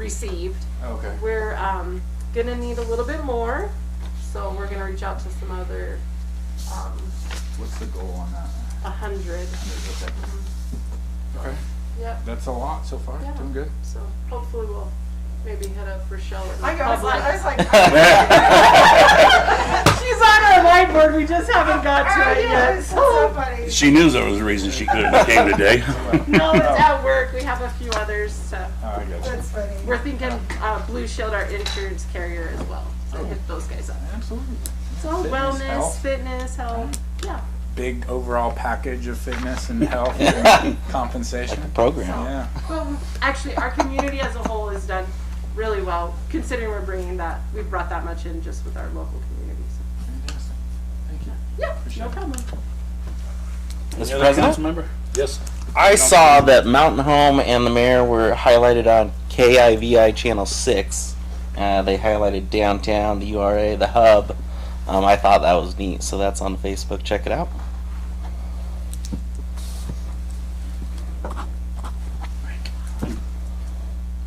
received. Okay. We're gonna need a little bit more, so we're gonna reach out to some other What's the goal on that? 100. Okay. Yep. That's a lot so far. Yeah. Doing good. So hopefully we'll maybe head up for Shell. I was like, She's on our whiteboard. We just haven't got to it yet. that's so funny. She knew there was a reason she couldn't have came today. No, it's at work. We have a few others. So Oh, I got you. That's funny. we're thinking Blue Shield, our insurance carrier, as well. So hit those guys up. Absolutely. It's all Fitness, wellness, health. fitness, health. Yeah. Big overall package of fitness and health and compensation. Program. Yeah. Well, actually, our community as a whole has done really well, considering we're bringing that. We've brought that much in just with our local community. So. Fantastic. Thank you. Yeah, Appreciate no it. problem. Mr. President, Member? Yes. I saw that Mountain Home and the mayor were highlighted on KIVI Channel 6. They highlighted downtown, the URA, the hub. I thought that was neat, so that's on Facebook. Check it out.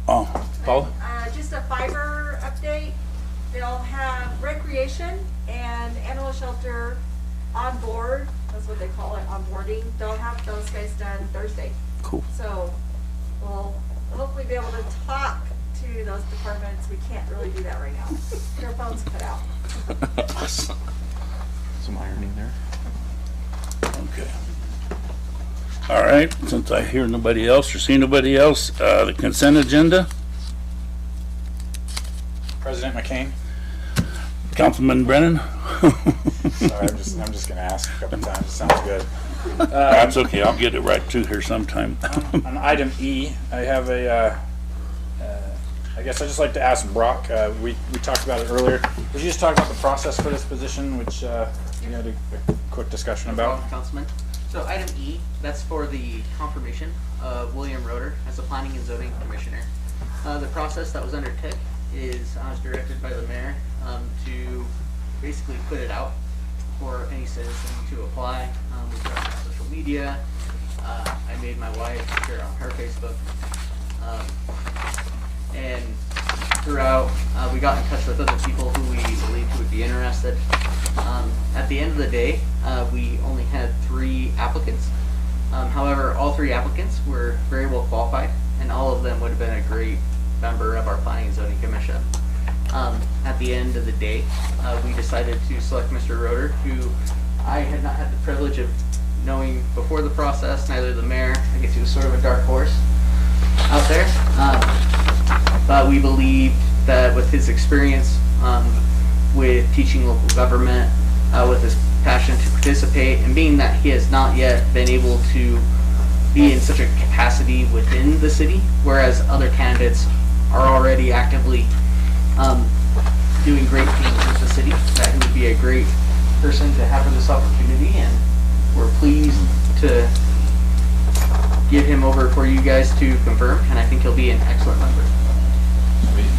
Oh, Paul? Just a fiber update. They'll have recreation and animal shelter on board. That's what they call it, onboarding. They'll have those guys done Thursday. Cool. So we'll hopefully be able to talk to those departments. We can't really do that right now. Their phones cut out. Some irony there. Okay. All right, since I hear nobody else or see nobody else, the consent agenda, President McCain. Councilman Brennan. Sorry, I'm just gonna ask a couple times. It sounds good. That's okay, I'll get it right to here sometime. On item E, I have a. I guess I'd just like to ask Brock. We talked about it earlier. Would you just talk about the process for this position, which we had a quick discussion about? Councilman. So item E, that's for the confirmation of William Roeder as the Planning and Zoning Commissioner. The process that was undertook is I was directed by the mayor to basically put it out for any citizen to apply. We put it on social media. I made my wife share it on her Facebook. And throughout, we got in touch with other people who we believed would be interested. At the end of the day, we only had 3 applicants. However, all 3 applicants were very well qualified, and all of them would have been a great member of our Planning and Zoning Commission. At the end of the day, we decided to select Mr. Roeder, who I had not had the privilege of knowing before the process, neither the mayor. I guess he was sort of a dark horse out there. But we believed that with his experience with teaching local government, with his passion to participate, and being that he has not yet been able to be in such a capacity within the city, whereas other candidates are already actively doing great things with the city, that he would be a great person to have for this opportunity, and we're pleased to give him over for you guys to confirm, and I think he'll be an excellent member. Sweet.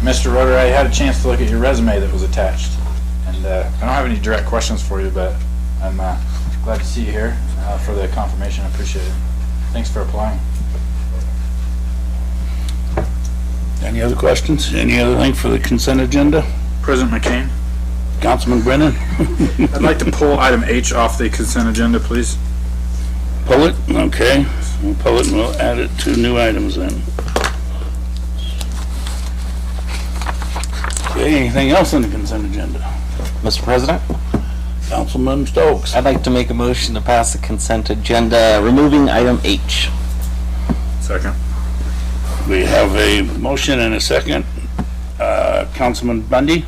Mr. Roeder, I had a chance to look at your resume that was attached, and I don't have any direct questions for you, but I'm glad to see you here for the confirmation. I appreciate it. Thanks for applying. Any other questions? Any other thing for the consent agenda? President McCain, Councilman Brennan? I'd like to pull item H off the consent agenda, please. Pull it? Okay. We'll pull it and we'll add it to new items then. Okay, anything else on the consent agenda? Mr. President, Councilman Stokes? I'd like to make a motion to pass the consent agenda, removing item H. Second. We have a motion and a second. Councilman Bundy?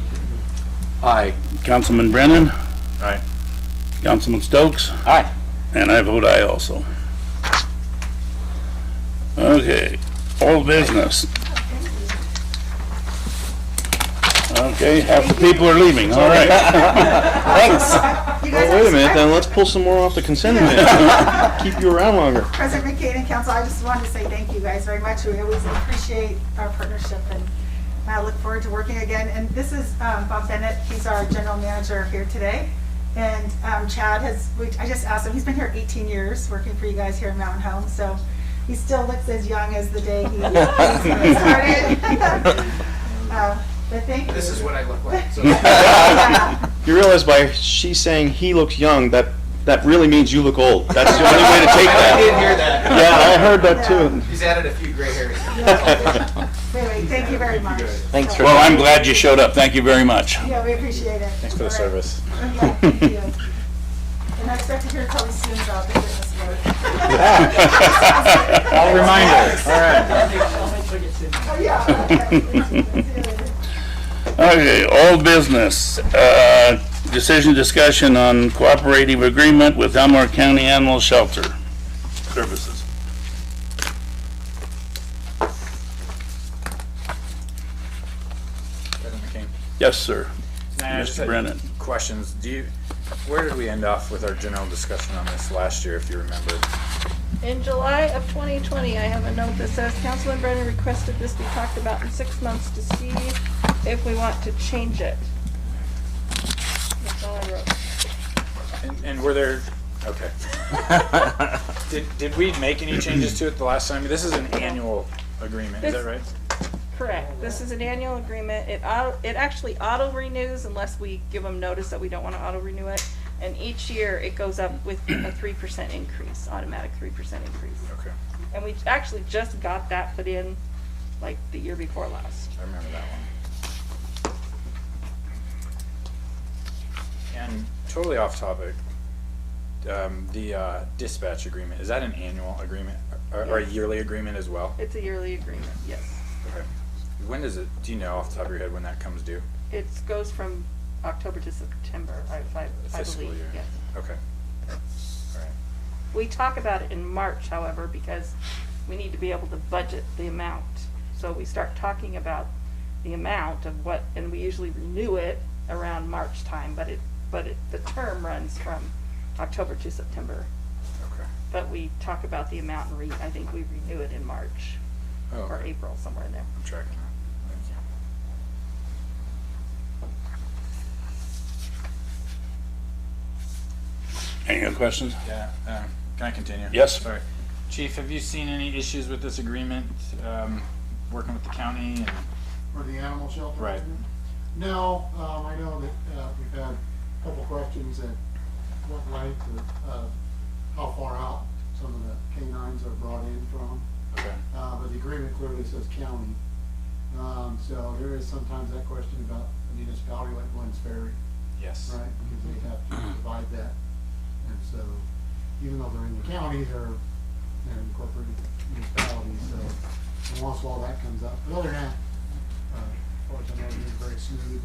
Aye. Councilman Brennan? Aye. Councilman Stokes? Aye. And I vote aye also. Okay, old business. Okay, half the people are leaving, all right. Thanks. You guys Wait a minute, then let's pull some more off the consent agenda. Keep you around longer. President McCain and Council, I just wanted to say thank you guys very much. We always appreciate our partnership, and I look forward to working again. And this is Bob Bennett. He's our general manager here today. And Chad I just asked him, he's been here 18 years working for you guys here in Mountain Home. So he still looks as young as the day he started. But thank you. This is what I look like. So. Yeah. You realize by she saying he looks young, that really means you look old. That's the only way to take I did that. hear that. Yeah, I heard that too. He's added a few gray hairs. Anyway, thank you very much. Thanks for Well, I'm glad you showed up. Thank you very much. Yeah, we appreciate it. Thanks for the All right. service. Yeah, thank you. And I expect to hear probably soon about the fitness work. All reminders. All right. Oh, yeah. Okay. Okay, old business. Decision discussion on cooperative agreement with Elmore County Animal Shelter Services. President McCain. Yes, sir. I just Mr. had Brennan. Questions. Where did we end off with our general discussion on this last year, if you remember? In July of 2020, I have a note that says Councilman Brennan requested this be talked about in 6 months to see if we want to change it. That's all I wrote. And were there, okay. Did we make any changes to it the last time? This is an annual agreement, is that right? Correct. This is an annual agreement. It actually auto renews unless we give them notice that we don't want to auto renew it. And each year it goes up with a 3% increase, automatic 3% increase. Okay, And we actually just got that put in like the year before last. I remember that one. And totally off topic, the dispatch agreement, is that an annual agreement or a yearly agreement as well? It's a yearly agreement, yes. Okay. When does it, do you know off the top of your head when that comes due? It goes from October to September, I Fiscal believe, year. yes. Okay. All right. We talk about it in March, however, because we need to be able to budget the amount. So we start talking about the amount of what, and we usually renew it around March time, but the term runs from October to September. Okay. But we talk about the amount and I think we renew it in March Oh, or okay. April, somewhere in there. I'm tracking that. Thank you. Any other questions? Yeah, can I continue? Yes. Sorry. Chief, have you seen any issues with this agreement, working with the county and? For the animal shelter? Right. No, I know that we've had a couple questions at what length of how far out some of the canines are brought in from. Okay. But the agreement clearly says county. So there is sometimes that question about a municipality like Glenn's Ferry, Yes. right? Because they have to provide that. And so even though they're in the county, they're incorporated municipalities. So once in a while that comes up. But other than that, of course, I know it's very smooth.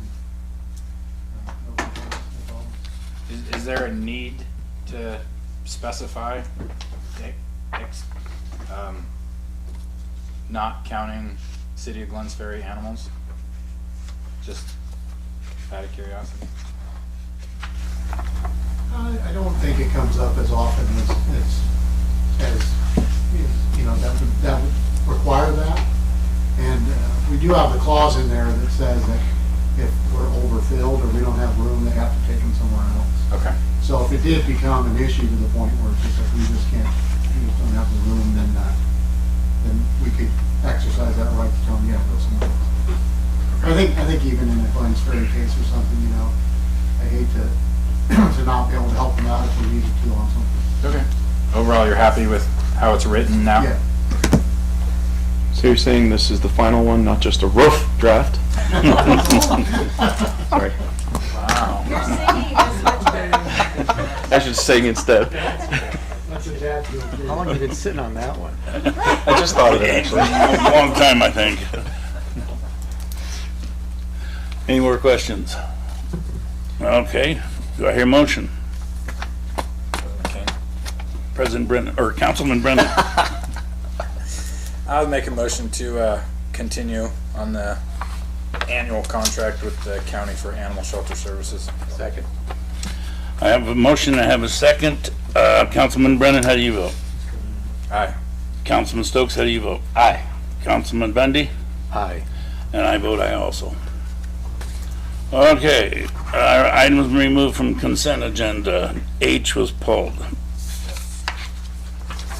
And, no complaints, no problems. Is there a need to specify, not counting City of Glens Ferry animals? Just out of curiosity. I don't think it comes up as often as you know, that would require that. And we do have the clause in there that says that if we're overfilled or we don't have room, they have to take them somewhere else. Okay. So if it did become an issue to the point where it's just like we just don't have the room, then we could exercise that right to tell them, yeah, go somewhere else. I think even in a Glenn's Ferry case or something, you know, I hate to not be able to help them out if we needed to on something. Okay. Overall, you're happy with how it's written now? Yeah. So you're saying this is the final one, not just a rough draft? Sorry. Wow. Your singing is much better. I should sing instead. That's a dad joke. How long have you been sitting on that one? I just thought of it actually. A long time, I think. Any more questions? Okay, do I hear motion? Okay. President Brennan, or Councilman Brennan? I would make a motion to continue on the annual contract with the county for animal shelter services. Second. I have a motion, I have a second. Councilman Brennan, how do you vote? Aye. Councilman Stokes, how do you vote? Aye. Councilman Bundy? Aye. And I vote aye also. Okay, our items removed from consent agenda. H was pulled.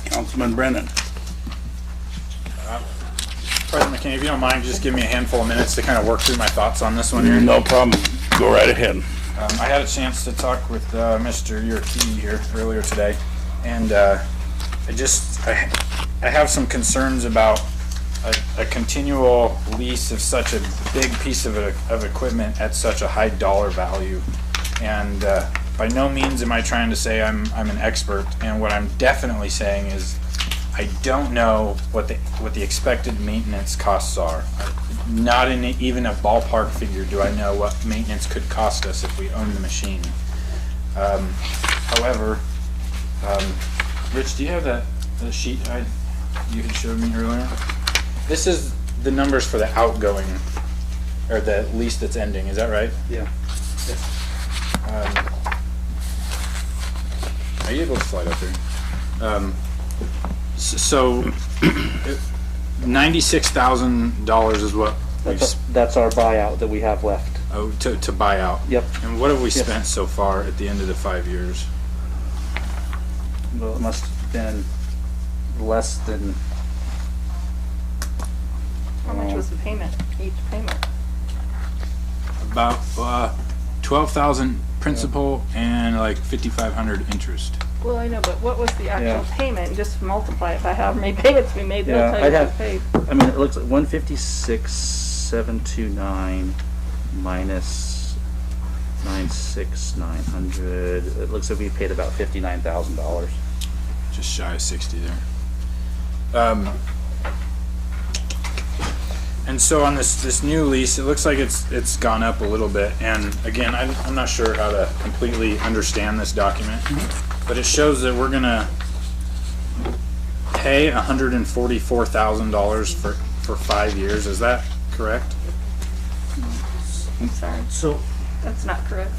Councilman Brennan. President McKinney, if you don't mind, just give me a handful of minutes to kind of work through my thoughts on this one here. No problem. Go right ahead. I had a chance to talk with Mr. Yurkey here earlier today, and I have some concerns about a continual lease of such a big piece of equipment at such a high dollar value. And by no means am I trying to say I'm an expert, and what I'm definitely saying is I don't know what the expected maintenance costs are. Not in even a ballpark figure do I know what maintenance could cost us if we own the machine. However, Rich, do you have the sheet you had showed me earlier? This is the numbers for the outgoing, or the lease that's ending. Is that right? Yeah. Are you able to slide up here? So, $96,000 is what we've That's our buyout that we have left. to buy out. Yep. And what have we Yes. spent so far at the end of the 5 years? Well, it must have been less than. How much was the payment, each payment? About 12,000 principal and like 5,500 interest. Well, I know, but what was the actual Yeah. payment? And just multiply it by however many payments we made, they'll Yeah, tell you I'd what have- we paid. I mean, it looks like 156,729 minus 96,900. It looks like we paid about $59,000. Just shy of 60 there. And so on this new lease, it looks like it's gone up a little bit. And again, I'm not sure how to completely understand this document, but it shows that we're gonna pay $144,000 for 5 years. Is that correct? I'm sorry, So, that's not correct.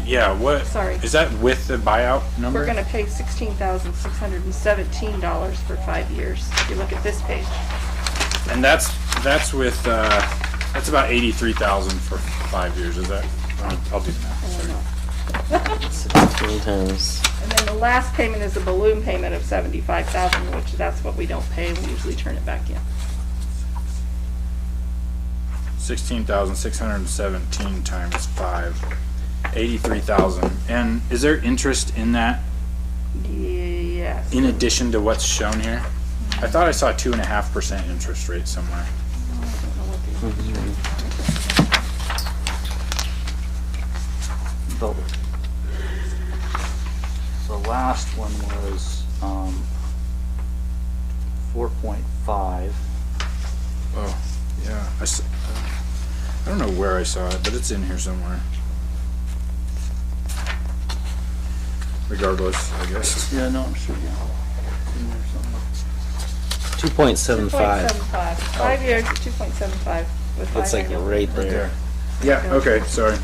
Yeah. What? Sorry. Is that with the buyout number? We're gonna pay $16,617 for 5 years, if you look at this page. And that's with that's about 83,000 for 5 years. Is that? I'll do the math. Sorry. 16 times. And then the last payment is a balloon payment of 75,000, which that's what we don't pay, we usually turn it back in. 16,617 times 5, 83,000. And is there interest in that Yes. in addition to what's shown here? I thought I saw a 2.5% interest rate somewhere. the last one was 4.5. Oh, yeah. I don't know where I saw it, but it's in here somewhere. Regardless, I guess. Yeah, no, I'm sure, yeah. It's in there somewhere. 2.75. 2.75. 5 years, 2.75 with 5 It's like annual. right there. Yeah, okay, sorry.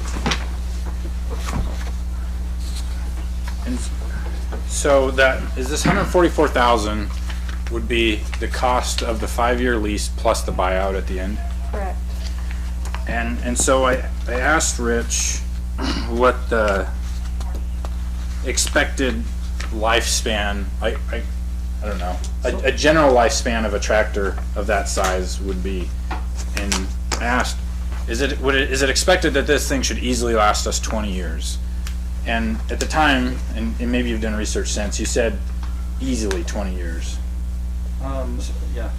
And so that, is this 144,000 would be the cost of the 5-year lease plus the buyout at the end? Correct. And so I asked Rich what the expected lifespan, I don't know, a general lifespan of a tractor of that size would be. And I asked, is it expected that this thing should easily last us 20 years? And at the time, and maybe you've done research since, you said easily 20 years. Yeah,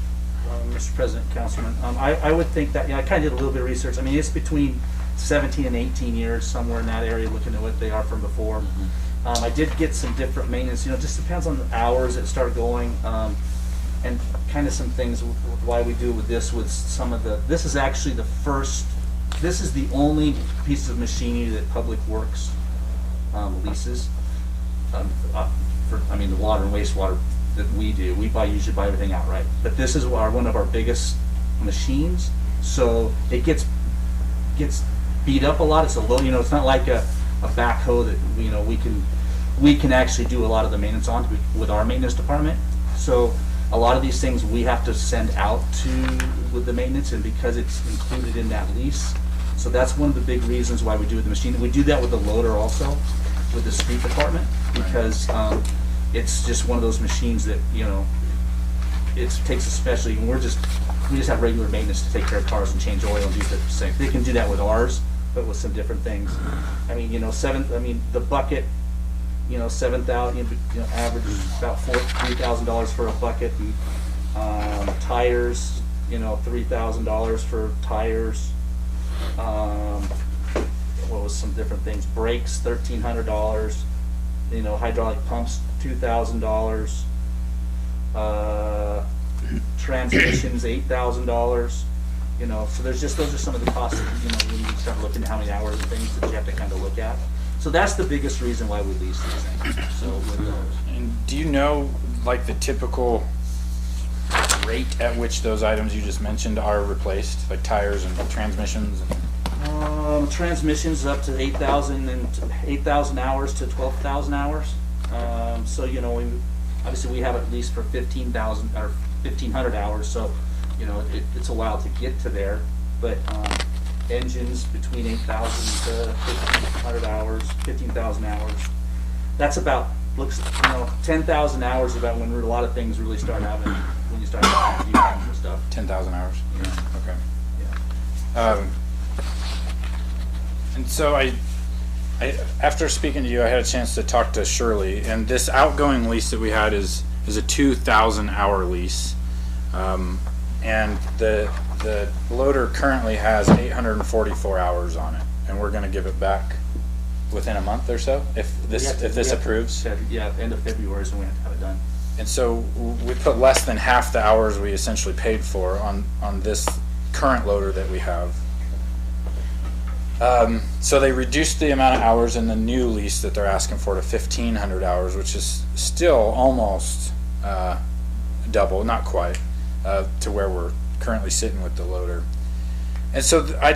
Mr. President, Councilman, I would think that, yeah, I kind of did a little bit of research. I mean, it's between 17 and 18 years, somewhere in that area, looking at what they are from before. I did get some different maintenance, you know, just depends on the hours that start going, and kind of some things why we do with this, with some of the, this is actually the first, this is the only piece of machinery that Public Works leases. For, I mean, the water and wastewater that we do, we usually buy everything outright. But this is one of our biggest machines, so it gets beat up a lot. It's a low, you know, it's not like a backhoe that, you know, we can actually do a lot of the maintenance on with our maintenance department. So a lot of these things we have to send out to with the maintenance, and because it's included in that lease. So that's one of the big reasons why we do with the machine. We do that with the loader also, with the street department, because it's just one of those machines that, you know, it takes especially, and we're just we just have regular maintenance to take care of cars and change oil and do different things. They can do that with ours, but with some different things. I mean, the bucket, 7,000, average is about $3,000 for a bucket. And, tires, $3,000 for tires. What was some different things? Brakes, $1,300. Hydraulic pumps, $2,000. Transmissions, $8,000. So those are some of the costs. When you start looking at how many hours and things that you have to kind of look at. So that's the biggest reason why we lease these things. So with those. And do you know, like, the typical rate at which those items you just mentioned are replaced, like tires and transmissions? Transmissions up to 8,000 hours to 12,000 hours. So we have at least for 15,000 or 1,500 hours. So it's a while to get to there. But engines between 8,000 to 1,500 hours, 15,000 hours. That's about 10,000 hours about when a lot of things really start having, when you start having defects and stuff. 10,000 hours? Yeah. Okay. Yeah. And so after speaking to you, I had a chance to talk to Shirley, and this outgoing lease that we had is a 2,000 hour lease. And the loader currently has 844 hours on it, and we're gonna give it back within a month or so, if this approves. Yeah, end of February is when we have to have it done. And so we put less than half the hours we essentially paid for on this current loader that we have. So they reduced the amount of hours in the new lease that they're asking for to 1,500 hours, which is still almost double, not quite, to where we're currently sitting with the loader. And so I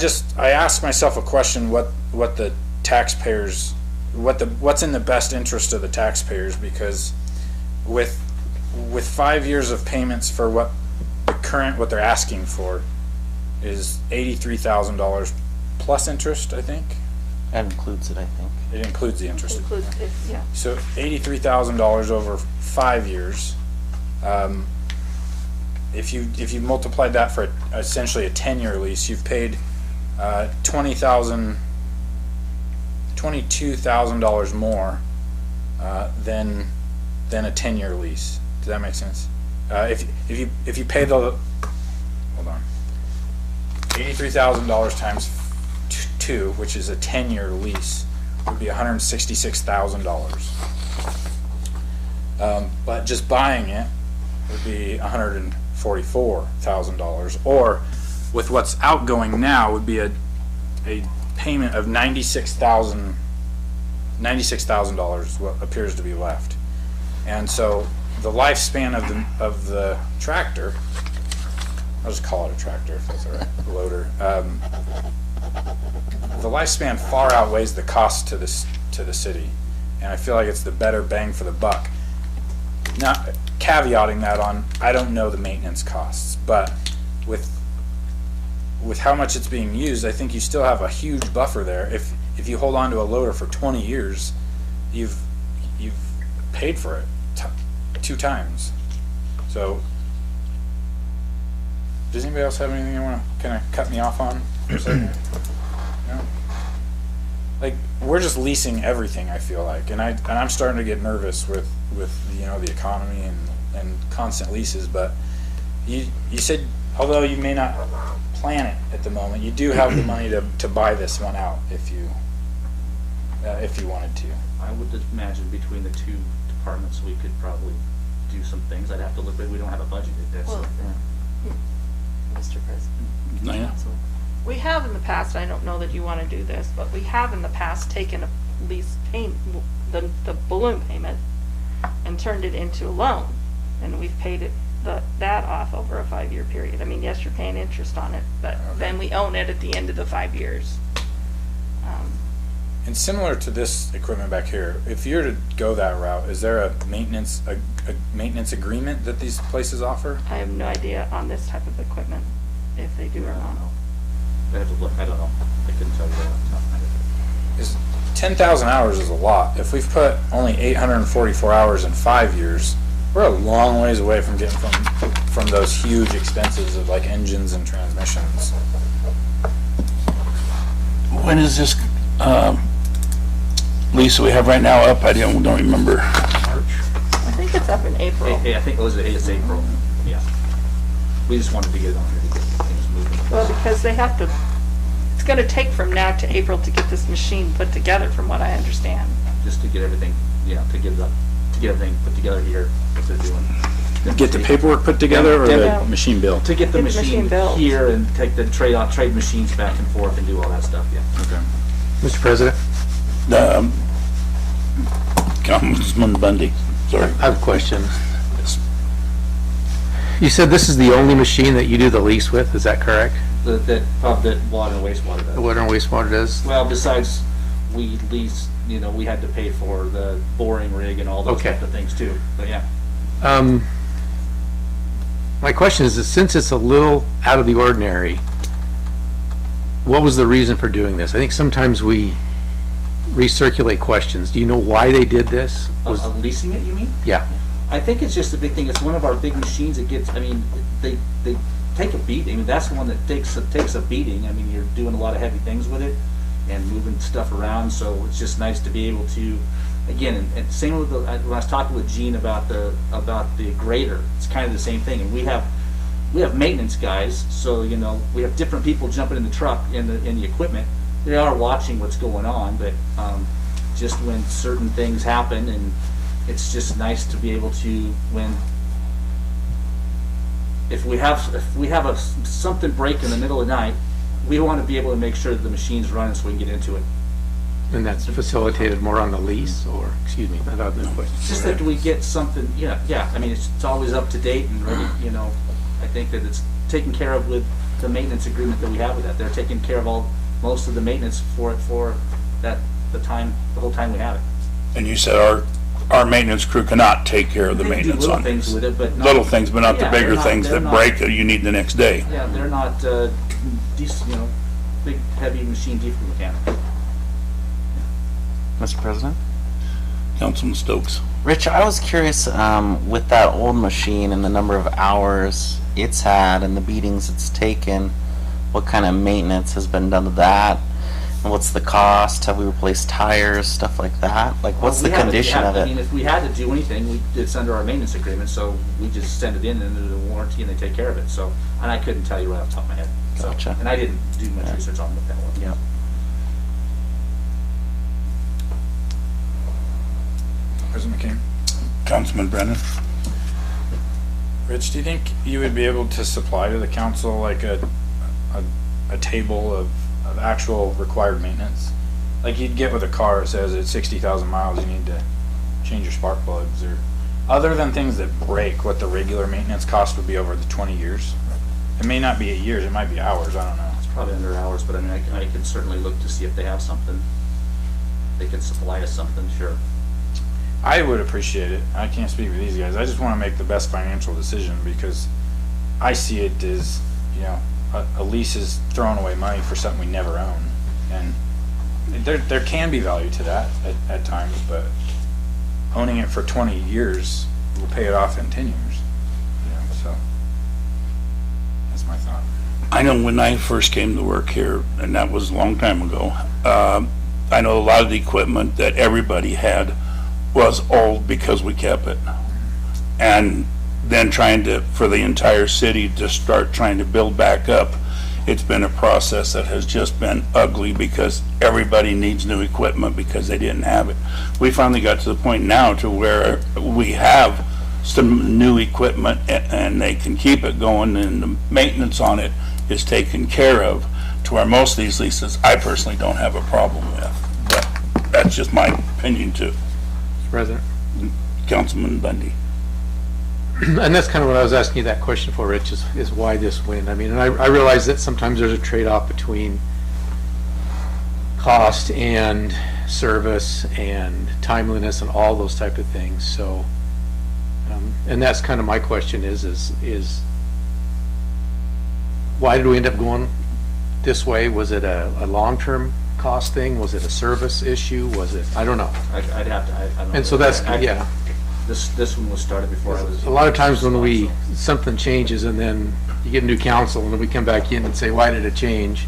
asked myself a question: what the taxpayers, what's in the best interest of the taxpayers? Because with 5 years of payments for what they're asking for is $83,000 plus interest, I think. That includes it, I think. It includes the interest. Includes it, yeah. So $83,000 over 5 years. If you multiplied that for essentially a 10-year lease, you've paid $22,000 more than a 10-year lease. Does that make sense? If you pay hold on, $83,000 times 2, which is a 10-year lease, would be $166,000. But just buying it would be $144,000, or with what's outgoing now would be a payment of $96,000 what appears to be left. And so the lifespan of the tractor, I'll just call it a tractor if that's all right, loader, the lifespan far outweighs the cost to the city, and I feel like it's the better bang for the buck. Not caveating that on, I don't know the maintenance costs, but with how much it's being used, I think you still have a huge buffer there. If you hold on to a loader for 20 years, you've paid for it 2 times. So, does anybody else have anything they want to kind of cut me off on for a second? No? Like, we're just leasing everything, I feel like, and I'm starting to get nervous with the economy and constant leases. But you said, although you may not plan it at the moment, you do have the money to buy this one out if you wanted to. I would imagine between the two departments we could probably do some things. I'd have to look, but we don't have a budget at that. Well, Mr. President. Diana? We have in the past, I don't know that you want to do this, but we have in the past taken a lease payment, the balloon payment, and turned it into a loan, and we've paid that off over a 5-year period. I mean, yes, you're paying interest on it, but then we own it at the end of the 5 years. And similar to this equipment back here, if you're to go that route, is there a maintenance agreement that these places offer? I have no idea on this type of equipment if they do or not. I have to look. I don't know. I couldn't tell you that. Is 10,000 hours is a lot. If we've put only 844 hours in 5 years, we're a long ways away from getting from those huge expenses of like engines and transmissions. When is this, lease we have right now up? I don't remember. I think it's up in April. I think it's April, yeah. We just wanted to get it on here to get things moving. Well, because they have to, it's gonna take from now to April to get this machine put together, from what I understand. Just to get everything, to get everything put together here, what they're doing. Get the paperwork put together or the Yeah. machine built? To get the Get the machine machine built. here and take the trade machines back and forth and do all that stuff, yeah. Okay. Mr. President, Councilman Bundy, sorry. I have a question. You said this is the only machine that you do the lease with, is that correct? That water and wastewater The does. water and wastewater does? Well, besides, we lease, we had to pay for the boring rig and all those Okay. type of things too, but yeah. My question is, since it's a little out of the ordinary, what was the reason for doing this? I think sometimes we recirculate questions. Do you know why they did this? Leasing it, you mean? Yeah. I think it's just a big thing. It's one of our big machines. It gets, they take a beating. I mean, that's the one that takes a beating. I mean, you're doing a lot of heavy things with it and moving stuff around. So it's just nice to be able to, again, and same with when I was talking with Gene about the grader. It's kind of the same thing. And we have maintenance guys. So we have different people jumping in the truck in the equipment. They are watching what's going on, but just when certain things happen, and it's just nice to be able to, if we have something break in the middle of the night, we want to be able to make sure that the machine's running so we can get into it. And that's facilitated more on the lease, or, excuse me, I thought the question. It's just that we get something, yeah, I mean, it's always up to date and ready, I think that it's taken care of with the maintenance agreement that we have with that. They're taking care of most of the maintenance for it for the whole time we have it. And you said our maintenance crew cannot take care of the They can do maintenance little on things these. with it, but Little things, but not the Yeah, bigger they're things that not- break that you need the next day. Yeah, they're not, big, heavy machine defect mechanics. Mr. President? Councilman Stokes. Rich, I was curious, with that old machine and the number of hours it's had and the beatings it's taken, what kind of maintenance has been done to that? And what's the cost? Have we replaced tires, stuff like that? Like, what's the condition of I mean, it? if we had to do anything, it's under our maintenance agreement, so we just send it in under the warranty and they take care of it, so, and I couldn't tell you right off the top of my head. So, Gotcha. and I didn't do much research on what that was. Yep. President McCain? Councilman Brennan. Rich, do you think you would be able to supply to the council like a table of actual required maintenance? Like you'd get with a car, it says at 60,000 miles you need to change your spark plugs, or other than things that break, what the regular maintenance cost would be over the 20 years? It may not be 8 years, it might be hours, I don't know. It's probably under hours, but I mean, I can certainly look to see if they have something. They can supply us something, sure. I would appreciate it. I can't speak for these guys. I just want to make the best financial decision because I see it as, a lease is throwing away money for something we never own. And there can be value to that at times, but owning it for 20 years will pay it off in 10 years. So that's my thought. I know when I first came to work here, and that was a long time ago, I know a lot of the equipment that everybody had was old because we kept it. And then for the entire city to start trying to build back up, it's been a process that has just been ugly because everybody needs new equipment because they didn't have it. We finally got to the point now to where we have some new equipment and they can keep it going and the maintenance on it is taken care of, to where most of these leases I personally don't have a problem with. But that's just my opinion too. President? Councilman Bundy. And that's kind of what I was asking you that question for, Rich, is why this win? I mean, and I realize that sometimes there's a trade-off between cost and service and timeliness and all those type of things, so, and that's kind of my question is why did we end up going this way? Was it a long-term cost thing? Was it a service issue? Was it, I don't know. I'd have to, I don't know. And so that's, yeah. This one was started before I was. A lot of times when something changes and then you get a new council and then we come back in and say, why did it change?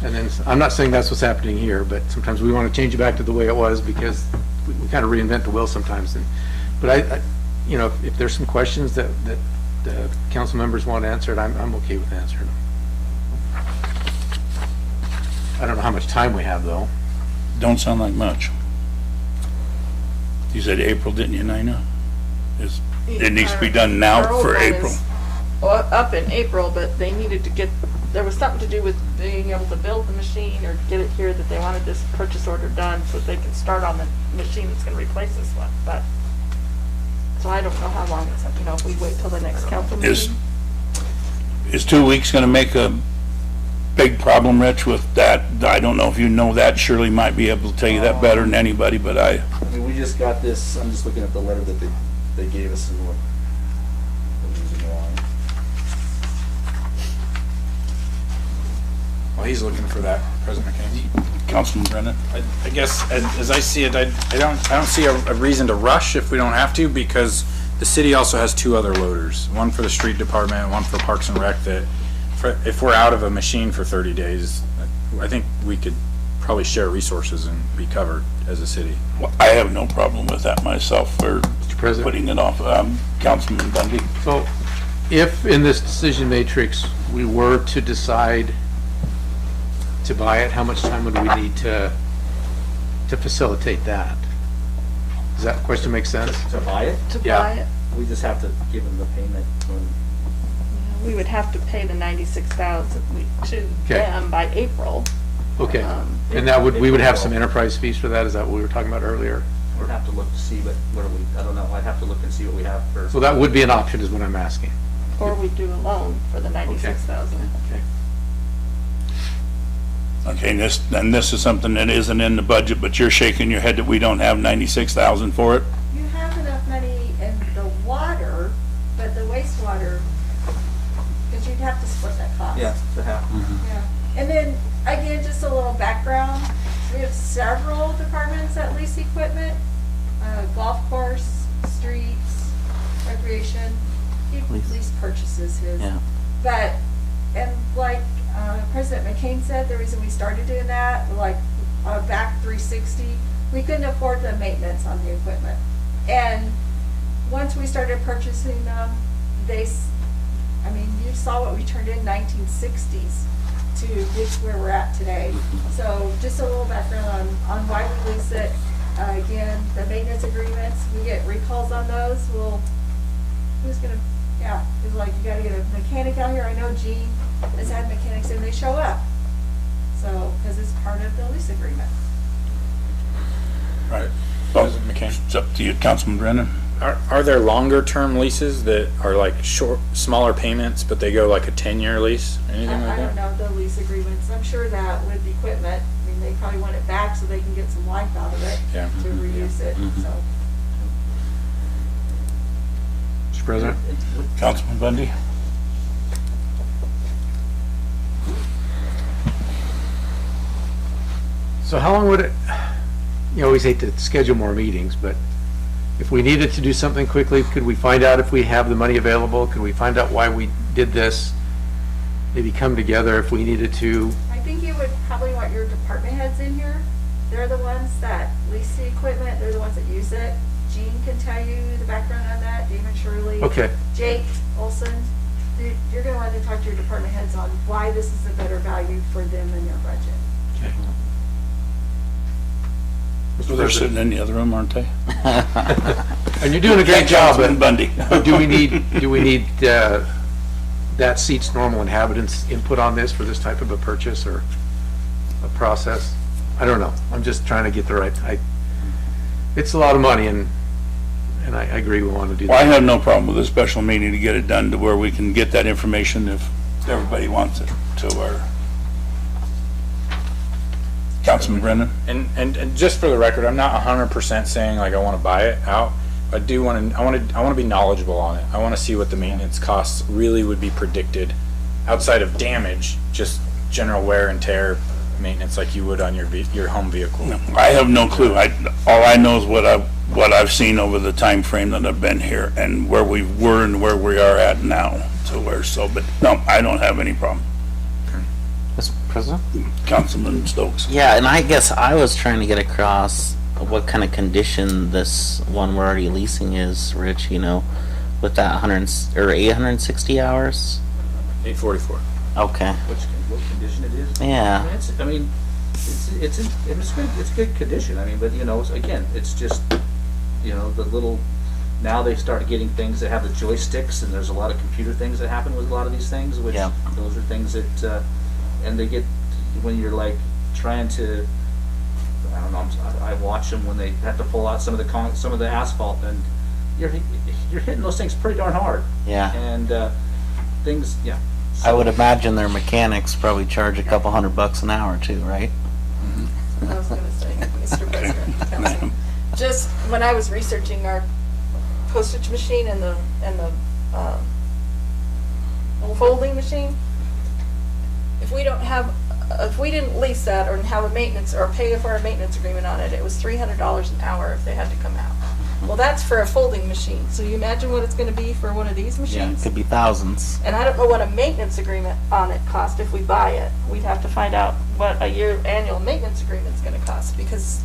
And then, I'm not saying that's what's happening here, but sometimes we want to change it back to the way it was because we kind of reinvent the wheel sometimes. But I, you know, if there's some questions that the council members want answered, I'm okay with answering them. I don't know how much time we have though. Don't sound like much. You said April, didn't you, Nina? It needs to be done now Our old for one April. is up in April, but they needed to get, there was something to do with being able to build the machine or get it here that they wanted this purchase order done so that they can start on the machine that's gonna replace this one, but, so I don't know how long it's, you know, if we wait till the next council Is, meeting. is 2 weeks gonna make a big problem, Rich, with that? I don't know if you know that. Shirley might be able to tell you that better than anybody, but I mean, we just got this, I'm just looking at the letter that they gave us and what was in the line. While he's looking for that, President McCain. Councilman Brennan? I guess, as I see it, I don't see a reason to rush if we don't have to, because the city also has 2 other loaders, one for the street department and one for Parks and Rec, that if we're out of a machine for 30 days, I think we could probably share resources and be covered as a city. Well, I have no problem with that myself, for Mr. President? putting it off. Councilman Bundy? So if in this decision matrix, we were to decide to buy it, how much time would we need to facilitate that? Does that question make sense? To buy it, To Yeah. buy it, we just have to give them the payment when. we would have to pay the 96,000 to Okay. them by April. Okay, and we would have some enterprise fees for that, is that what we were talking about earlier? We'd have to look to see I don't know, I'd have to look and see what we have first. So that would be an option is what I'm asking. Or we do a loan for the 96,000. Okay. Okay, and this is something that isn't in the budget, but you're shaking your head that we don't have 96,000 for it? You have enough money in the water, but the wastewater, because you'd have to split that cost. Yeah, to have. Yeah. And then, again, just a little background, we have several departments that lease equipment, golf course, streets, recreation, he lease purchases his. Yeah. But, and like President McCain said, the reason we started doing that, like back 360, we couldn't afford the maintenance on the equipment. And once we started purchasing them, I mean, you saw what we turned in 1960s to get to where we're at today. So just a little background on why we lease it. Again, the maintenance agreements, we get recalls on those. Well, who's gonna, yeah, it's like you gotta get a mechanic out here. I know Gene has had mechanics and they show up. So, because it's part of the lease agreement. Right. President McCain. It's up to you, Councilman Brennan. Are there longer term leases that are like smaller payments, but they go like a 10-year lease? Anything like I don't that? know the lease agreements. I'm sure that with the equipment, I mean, they probably want it back so they can get some life out of it Yeah. to reuse it, so. Mr. President? Councilman Bundy? So how long would it, you always hate to schedule more meetings, but if we needed to do something quickly, could we find out if we have the money available? Could we find out why we did this? Maybe come together if we needed to. I think you would probably want your department heads in here. They're the ones that lease the equipment, they're the ones that use it. Gene can tell you the background on that, Damon Shirley. Okay. Jake Olson. You're gonna want to talk to your department heads on why this is a better value for them in their budget. Okay. Well, they're sitting in the other room, aren't they? And you're doing a great job, Councilman Bundy. but do we need that seat's normal inhabitants input on this for this type of a purchase or a process? I don't know. I'm just trying to get the right, it's a lot of money and I agree we want to do Well, I that. have no problem with a special meeting to get it done to where we can get that information if everybody wants it to our. Councilman Brennan? And just for the record, I'm not 100% saying like I want to buy it out. I do want to. I want to be knowledgeable on it. I want to see what the maintenance costs really would be predicted, outside of damage, just general wear and tear, maintenance like you would on your home vehicle? I have no clue. All I know is what I've seen over the time frame that I've been here and where we were and where we are at now to where so, but no, I don't have any problem. Mr. President? Councilman Stokes. Yeah, and I guess I was trying to get across what kind of condition this one we're already leasing is, Rich, you know, with that 860 hours? 844. Okay. What condition it is? Yeah. It's good condition, I mean, but you know, again, it's just, you know, now they start getting things that have the joysticks, and there's a lot of computer things that happen with a lot of these things, which, Yeah. those are things that, and they get, when you're like trying to, I don't know, I watch them when they have to pull out some of the asphalt, and you're hitting those things pretty darn hard. Yeah. And, things, yeah. I would imagine their mechanics probably charge a couple $100 an hour too, right? I was gonna say, Mr. President, Council, just when I was researching our postage machine and the folding machine, if we didn't lease that or have a maintenance or pay for a maintenance agreement on it, it was $300 an hour if they had to come out. Well, that's for a folding machine, so you imagine what it's gonna be for one of these Yeah, it machines? could be thousands. And I don't know what a maintenance agreement on it cost if we buy it. We'd have to find out what a annual maintenance agreement's gonna cost, because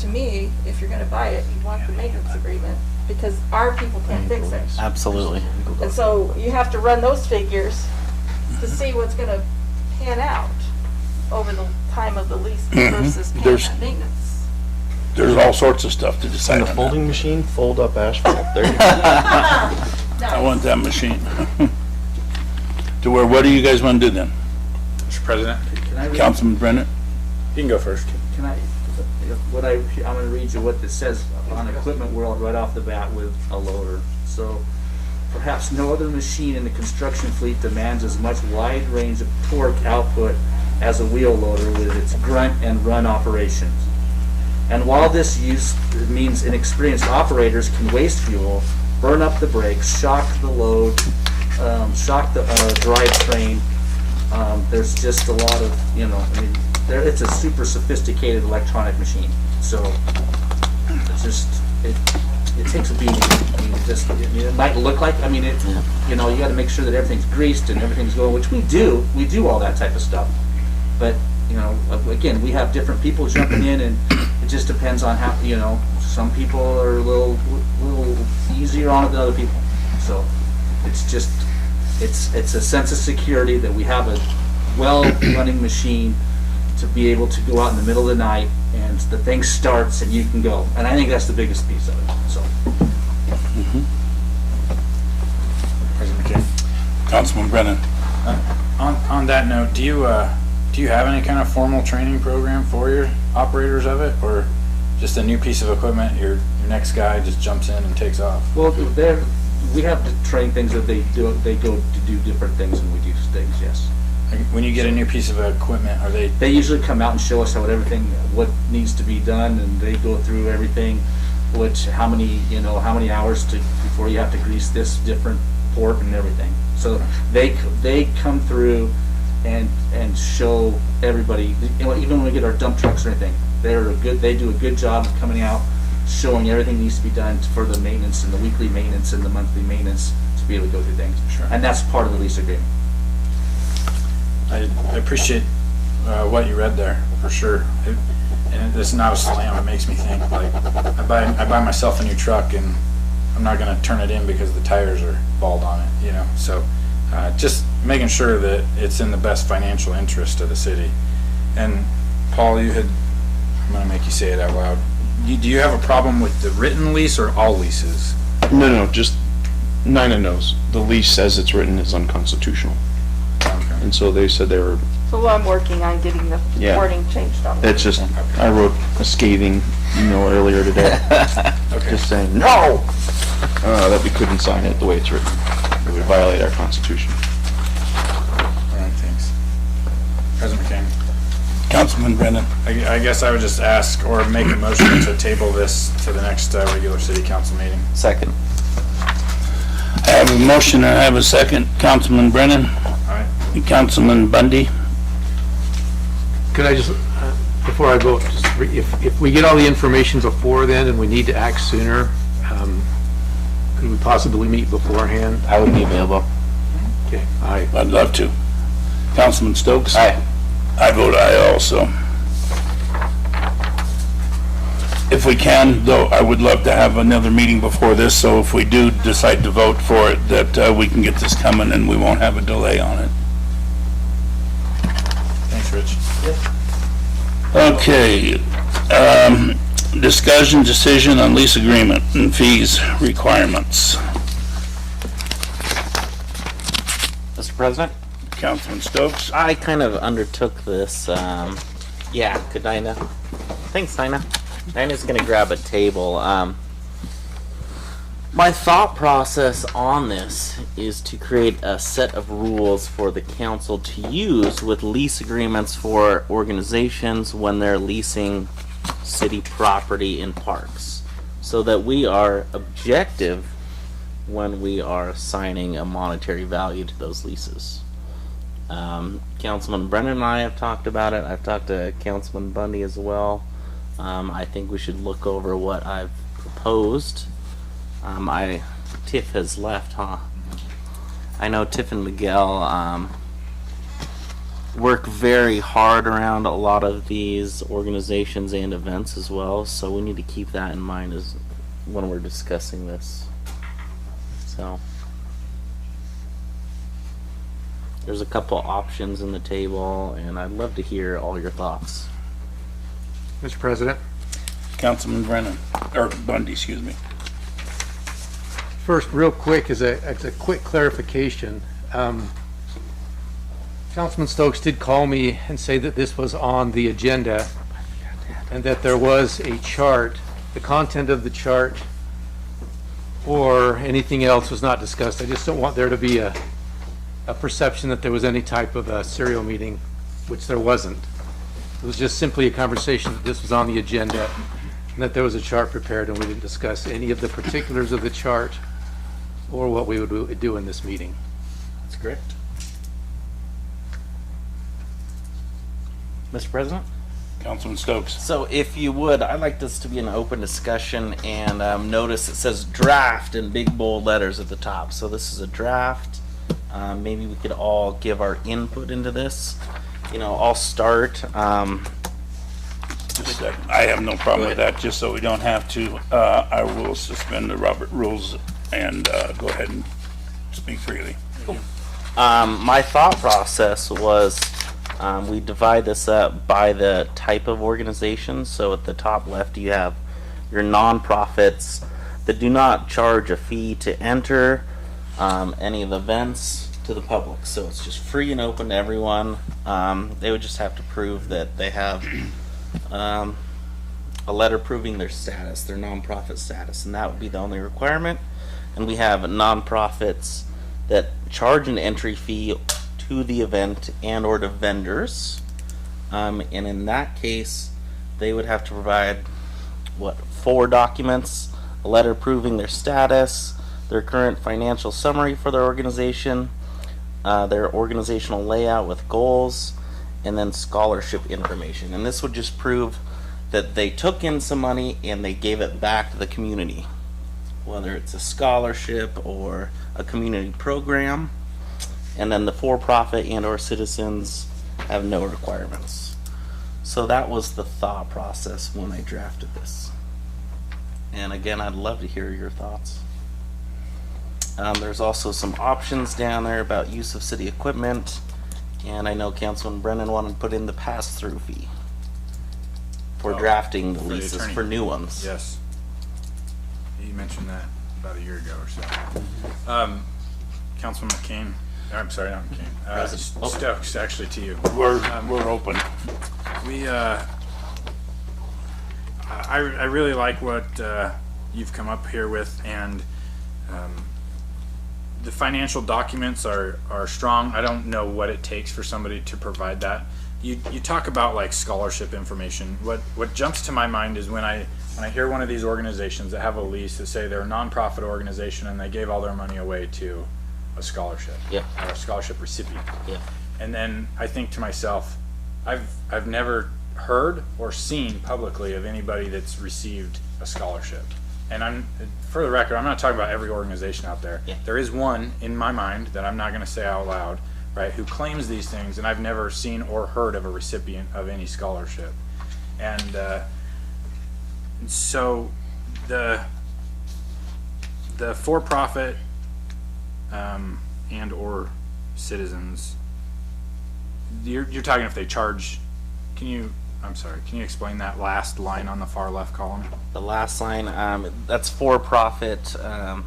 to me, if you're gonna buy it, you want the maintenance agreement, because our people can't fix it. Absolutely. And so you have to run those figures to see what's gonna pan out over the time of the lease versus paying There's- that maintenance. There's all sorts of stuff to decide And on the that. folding machine, fold up asphalt. There you go. I want that machine. To where, what do you guys want to do then? Mr. President, Can I read? Councilman Brennan? you can go first. Can I, I'm gonna read you what it says on Equipment World right off the bat with a loader. So, perhaps no other machine in the construction fleet demands as much wide range of torque output as a wheel loader with its grunt and run operations. And while this use means inexperienced operators can waste fuel, burn up the brakes, shock the load, shock the drivetrain, there's just a lot of, you know, I mean, it's a super sophisticated electronic machine. So it's just, it takes a beating. I mean, it might look like, I mean, you know, you gotta make sure that everything's greased and everything's going, which we do all that type of stuff. But, you know, again, we have different people jumping in, and it just depends on how, you know, some people are a little easier on it than other people. So it's just, it's a sense of security that we have a well-running machine to be able to go out in the middle of the night and the thing starts and you can go. And I think that's the biggest piece of it, so. President McKay. Councilman Brennan? On that note, do you have any kind of formal training program for your operators of it, or just a new piece of equipment, your next guy just jumps in and takes off? Well, we have to train things that they go to do different things and we do things, yes. Like, when you get a new piece of equipment, are they? They usually come out and show us what needs to be done, and they go through everything, how many hours before you have to grease this different port and everything. So they come through and show everybody, you know, even when we get our dump trucks or anything, they do a good job of coming out, showing everything needs to be done for the maintenance and the weekly maintenance and the monthly maintenance to be able to go through things. Sure. And that's part of the lease agreement. I appreciate what you read there, for sure. And it's not a slam, it makes me think, like, I buy myself a new truck and I'm not gonna turn it in because the tires are bald on it, you know? So, just making sure that it's in the best financial interest of the city. And Paul, I'm gonna make you say it out loud. Do you have a problem with the written lease or all leases? No, just Nina knows. The lease says it's written is unconstitutional. Okay. And so they said they were, So I'm working on getting the Yeah. wording changed on it. it's just, I wrote a scathing email earlier today, Okay. just saying, no! That we couldn't sign it the way it's written. It would violate our constitution. All right, thanks. President McCain. Councilman Brennan? I guess I would just ask or make a motion to table this to the next regular city council meeting. Second. I have a motion and I have a second. Councilman Brennan? All right. Councilman Bundy? Could I just, before I vote, if we get all the information before then and we need to act sooner, could we possibly meet beforehand? I would be available. Okay, aye. I'd love to. Councilman Stokes? Aye. I vote aye also. If we can, though, I would love to have another meeting before this, so if we do decide to vote for it, that we can get this coming and we won't have a delay on it. Thanks, Rich. Okay, discussion decision on lease agreement and fees requirements. Mr. President? Councilman Stokes? I kind of undertook this, yeah, good Dinah. Thanks, Dinah. Dinah's gonna grab a table. My thought process on this is to create a set of rules for the council to use with lease agreements for organizations when they're leasing city property in parks, so that we are objective when we are assigning a monetary value to those leases. Councilman Brennan and I have talked about it. I've talked to Councilman Bundy as well. I think we should look over what I've proposed. Tiff has left, huh? I know Tiff and Miguel work very hard around a lot of these organizations and events as well, so we need to keep that in mind as when we're discussing this. So there's a couple options in the table, and I'd love to hear all your thoughts. Mr. President? Councilman Brennan, or Bundy, excuse me. First, real quick, as a quick clarification, Councilman Stokes did call me and say that this was on the agenda and that there was a chart. The content of the chart or anything else was not discussed. I just don't want there to be a perception that there was any type of a serial meeting, which there wasn't. It was just simply a conversation that this was on the agenda and that there was a chart prepared, and we didn't discuss any of the particulars of the chart or what we would do in this meeting. That's correct. Mr. President? Councilman Stokes. So if you would, I'd like this to be an open discussion, and notice it says draft in big bold letters at the top. So this is a draft. Maybe we could all give our input into this. You know, I'll start. I have no problem with that, just so we don't have to, I will suspend the Robert rules and go ahead and speak freely. My thought process was we divide this up by the type of organization. So at the top left you have your nonprofits that do not charge a fee to enter any of the events to the public. So it's just free and open to everyone. They would just have to prove that they have a letter proving their status, their nonprofit status, and that would be the only requirement. And we have nonprofits that charge an entry fee to the event and or to vendors, and in that case they would have to provide 4 documents: a letter proving their status, their current financial summary for their organization, their organizational layout with goals, and then scholarship information. And this would just prove that they took in some money and they gave it back to the community, whether it's a scholarship or a community program. And then the for-profit and or citizens have no requirements. So that was the thought process when I drafted this. And again, I'd love to hear your thoughts. There's also some options down there about use of city equipment, and I know Councilman Brennan wanted to put in the pass-through fee for drafting the for the leases attorney. for new ones. Yes. You mentioned that about a year ago or so. Councilman McCain, I'm sorry, not McCain. President. Stokes, actually to you. We're open. We, I really like what you've come up here with, and the financial documents are strong. I don't know what it takes for somebody to provide that. You talk about like scholarship information. What jumps to my mind is when I hear one of these organizations that have a lease that say they're a nonprofit organization and they gave all their money away to a scholarship, Yeah. or a scholarship recipient. Yeah. And then I think to myself, I've never heard or seen publicly of anybody that's received a scholarship. And for the record, I'm not talking about every organization out there. Yeah. There is one in my mind that I'm not going to say out loud, right, who claims these things, and I've never seen or heard of a recipient of any scholarship. And so the for-profit and or citizens, you're talking if they charge, can you explain that last line on the far left column? The last line, that's for-profit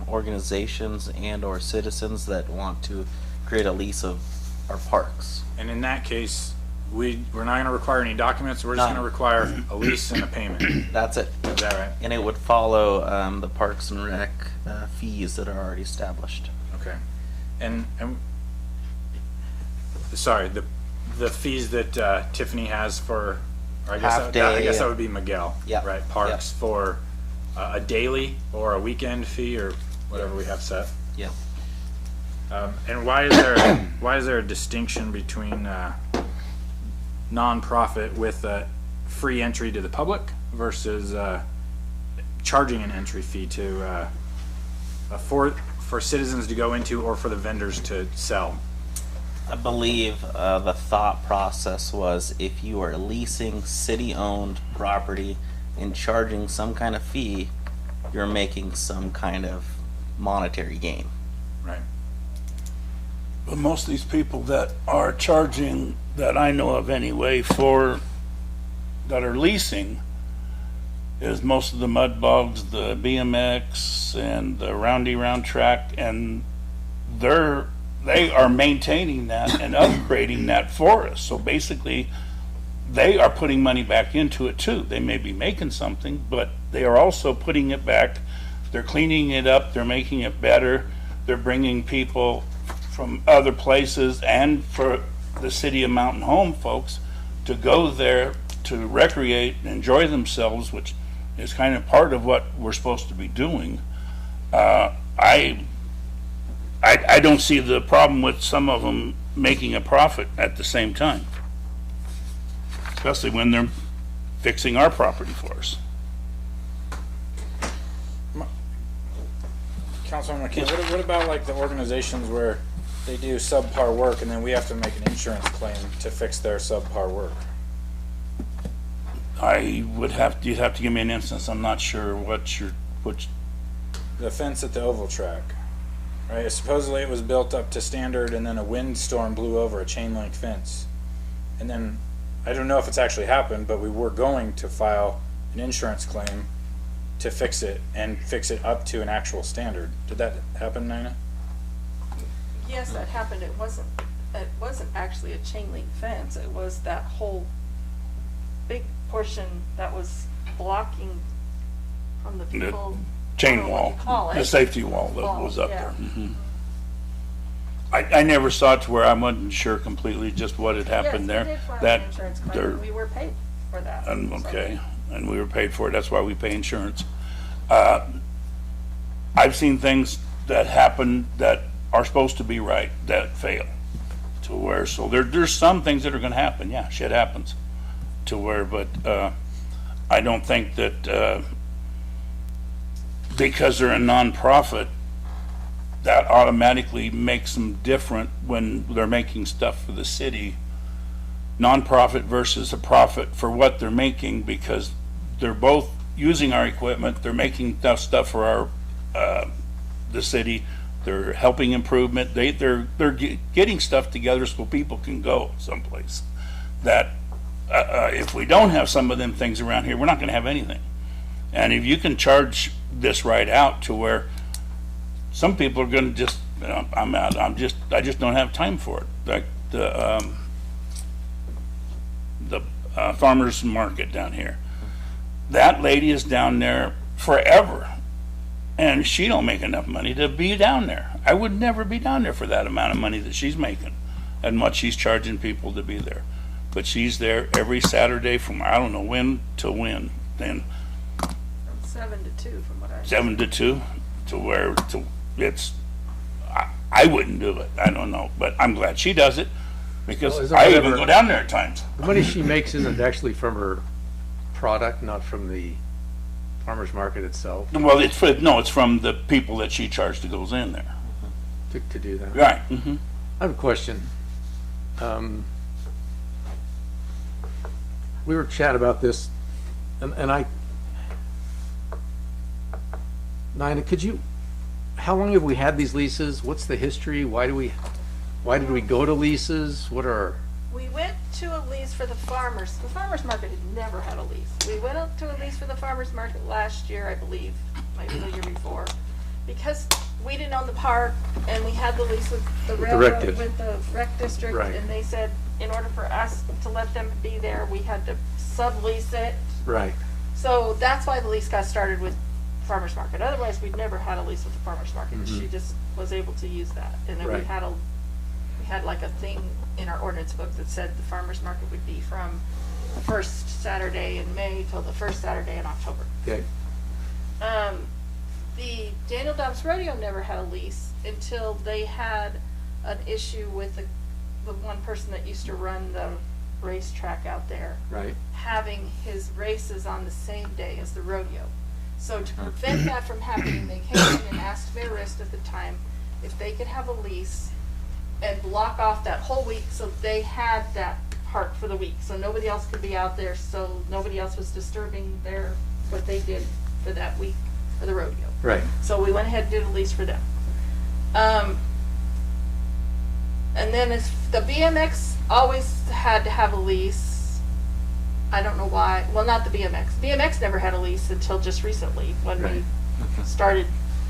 organizations and or citizens that want to create a lease of our parks. And in that case, we're not going to require any documents. We're just None. going to require a lease and a payment. That's it. Is that right? And it would follow the Parks and Rec fees that are already established. Okay. And sorry, the fees that Tiffany has for, or I guess Half I day, guess that would be Miguel. Yeah. Right. Parks for a daily or a weekend fee or whatever we have set. Yeah. And why is there a distinction between nonprofit with free entry to the public versus charging an entry fee to for citizens to go into or for the vendors to sell? I believe the thought process was if you are leasing city-owned property and charging some kind of fee, you're making some kind of monetary gain. Right. But most of these people that are charging, that I know of anyway, that are leasing, is most of the mud bogs, the BMX, and the roundy round track, and they are maintaining that and upgrading that for us. So basically, they are putting money back into it too. They may be making something, but they are also putting it back. They're cleaning it up. They're making it better. They're bringing people from other places and for the city of Mountain Home folks to go there to recreate and enjoy themselves, which is kind of part of what we're supposed to be doing. I don't see the problem with some of them making a profit at the same time, especially when they're fixing our property for us. Councilman McKay, what about like the organizations where they do subpar work and then we have to make an insurance claim to fix their subpar work? You'd have to give me an instance. I'm not sure which. The fence at the oval track, right? Supposedly it was built up to standard and then a windstorm blew over a chain link fence. And then, I don't know if it's actually happened, but we were going to file an insurance claim to fix it and fix it up to an actual standard. Did that happen, Nina? Yes, that happened. It wasn't actually a chain link fence. It was that whole big portion that was blocking from the people. Chain I don't know what wall, you call it. the safety wall that Wall, was up yeah. there. I never saw it to where I wasn't sure completely just what had happened Yes, there. we did file That an insurance claim, there- and we were paid for that. Okay, and we were paid for it, that's why we pay insurance. I've seen things that happen that are supposed to be right, that fail. To where, so there's some things that are gonna happen, yeah, shit happens. To where, but, I don't think that, because they're a nonprofit, that automatically makes them different when they're making stuff for the city. Nonprofit versus a profit for what they're making, because they're both using our equipment, they're making stuff for our, the city, they're helping improvement, they're getting stuff together so people can go someplace. That, if we don't have some of them things around here, we're not gonna have anything. And if you can charge this right out to where some people are gonna just, you know, I'm out, I just don't have time for it. Like the farmer's market down here. That lady is down there forever, and she don't make enough money to be down there. I would never be down there for that amount of money that she's making and what she's charging people to be there. But she's there every Saturday from I don't know when to when. Then 7 to 2 from what I. 7 to 2 to where it's. I wouldn't do it. I don't know, but I'm glad she does it. because Well, isn't I even whatever- go down there at times. The money she makes isn't actually from her product, not from the farmer's market itself, Well, it's from the people that she charged that goes in there. to do that. Right. Mm-hmm. I have a question. We were chatting about this, and Nina, how long have we had these leases? What's the history? Why did we go to leases? What are, We went to a lease for the farmers market had never had a lease. We went up to a lease for the farmers market last year, I believe, maybe the year before, because we didn't own the park and we had the lease with the rec railroad, district. with the rec district, Right. and they said in order for us to let them be there, we had to sublease it. right, So that's why the lease got started with farmers market. Otherwise, we'd never had a lease with the farmers market. Mhm. She just was able to use that. And then Right. we had like a thing in our ordinance book that said the farmers market would be from the first Saturday in May till the first Saturday in October. okay, The Daniel Dobbs Rodeo never had a lease until they had an issue with the one person that used to run the racetrack out there, right, having his races on the same day as the rodeo. So to prevent that from happening, they came in and asked Mayor Rist at the time if they could have a lease and block off that whole week so they had that park for the week. So nobody else could be out there, so nobody else was disturbing what they did for that week for the rodeo. right. So we went ahead and did a lease for them. And then the BMX always had to have a lease. I don't know why. Well, not the BMX. BMX never had a lease until just recently when Right. we started,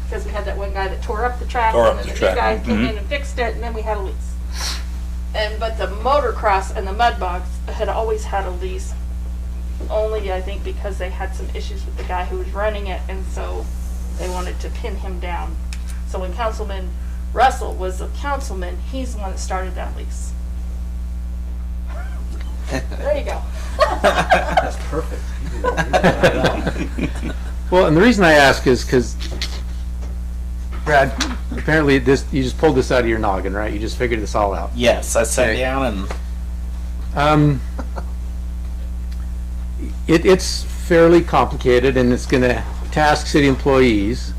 because we had that one guy that tore up the track, Tore and up then the the new track. guy came Mhm. in and fixed it, and then we had a lease. But the motocross and the mud bogs had always had a lease, only I think because they had some issues with the guy who was running it, and so they wanted to pin him down. So when Councilman Russell was a councilman, he's the one that started that lease. There you go. That's perfect. Well, and the reason I ask is because, Brad, apparently you just pulled this out of your noggin, right? You just figured this all out. Yes, I sat Okay. down and It's fairly complicated, and it's gonna task city employees.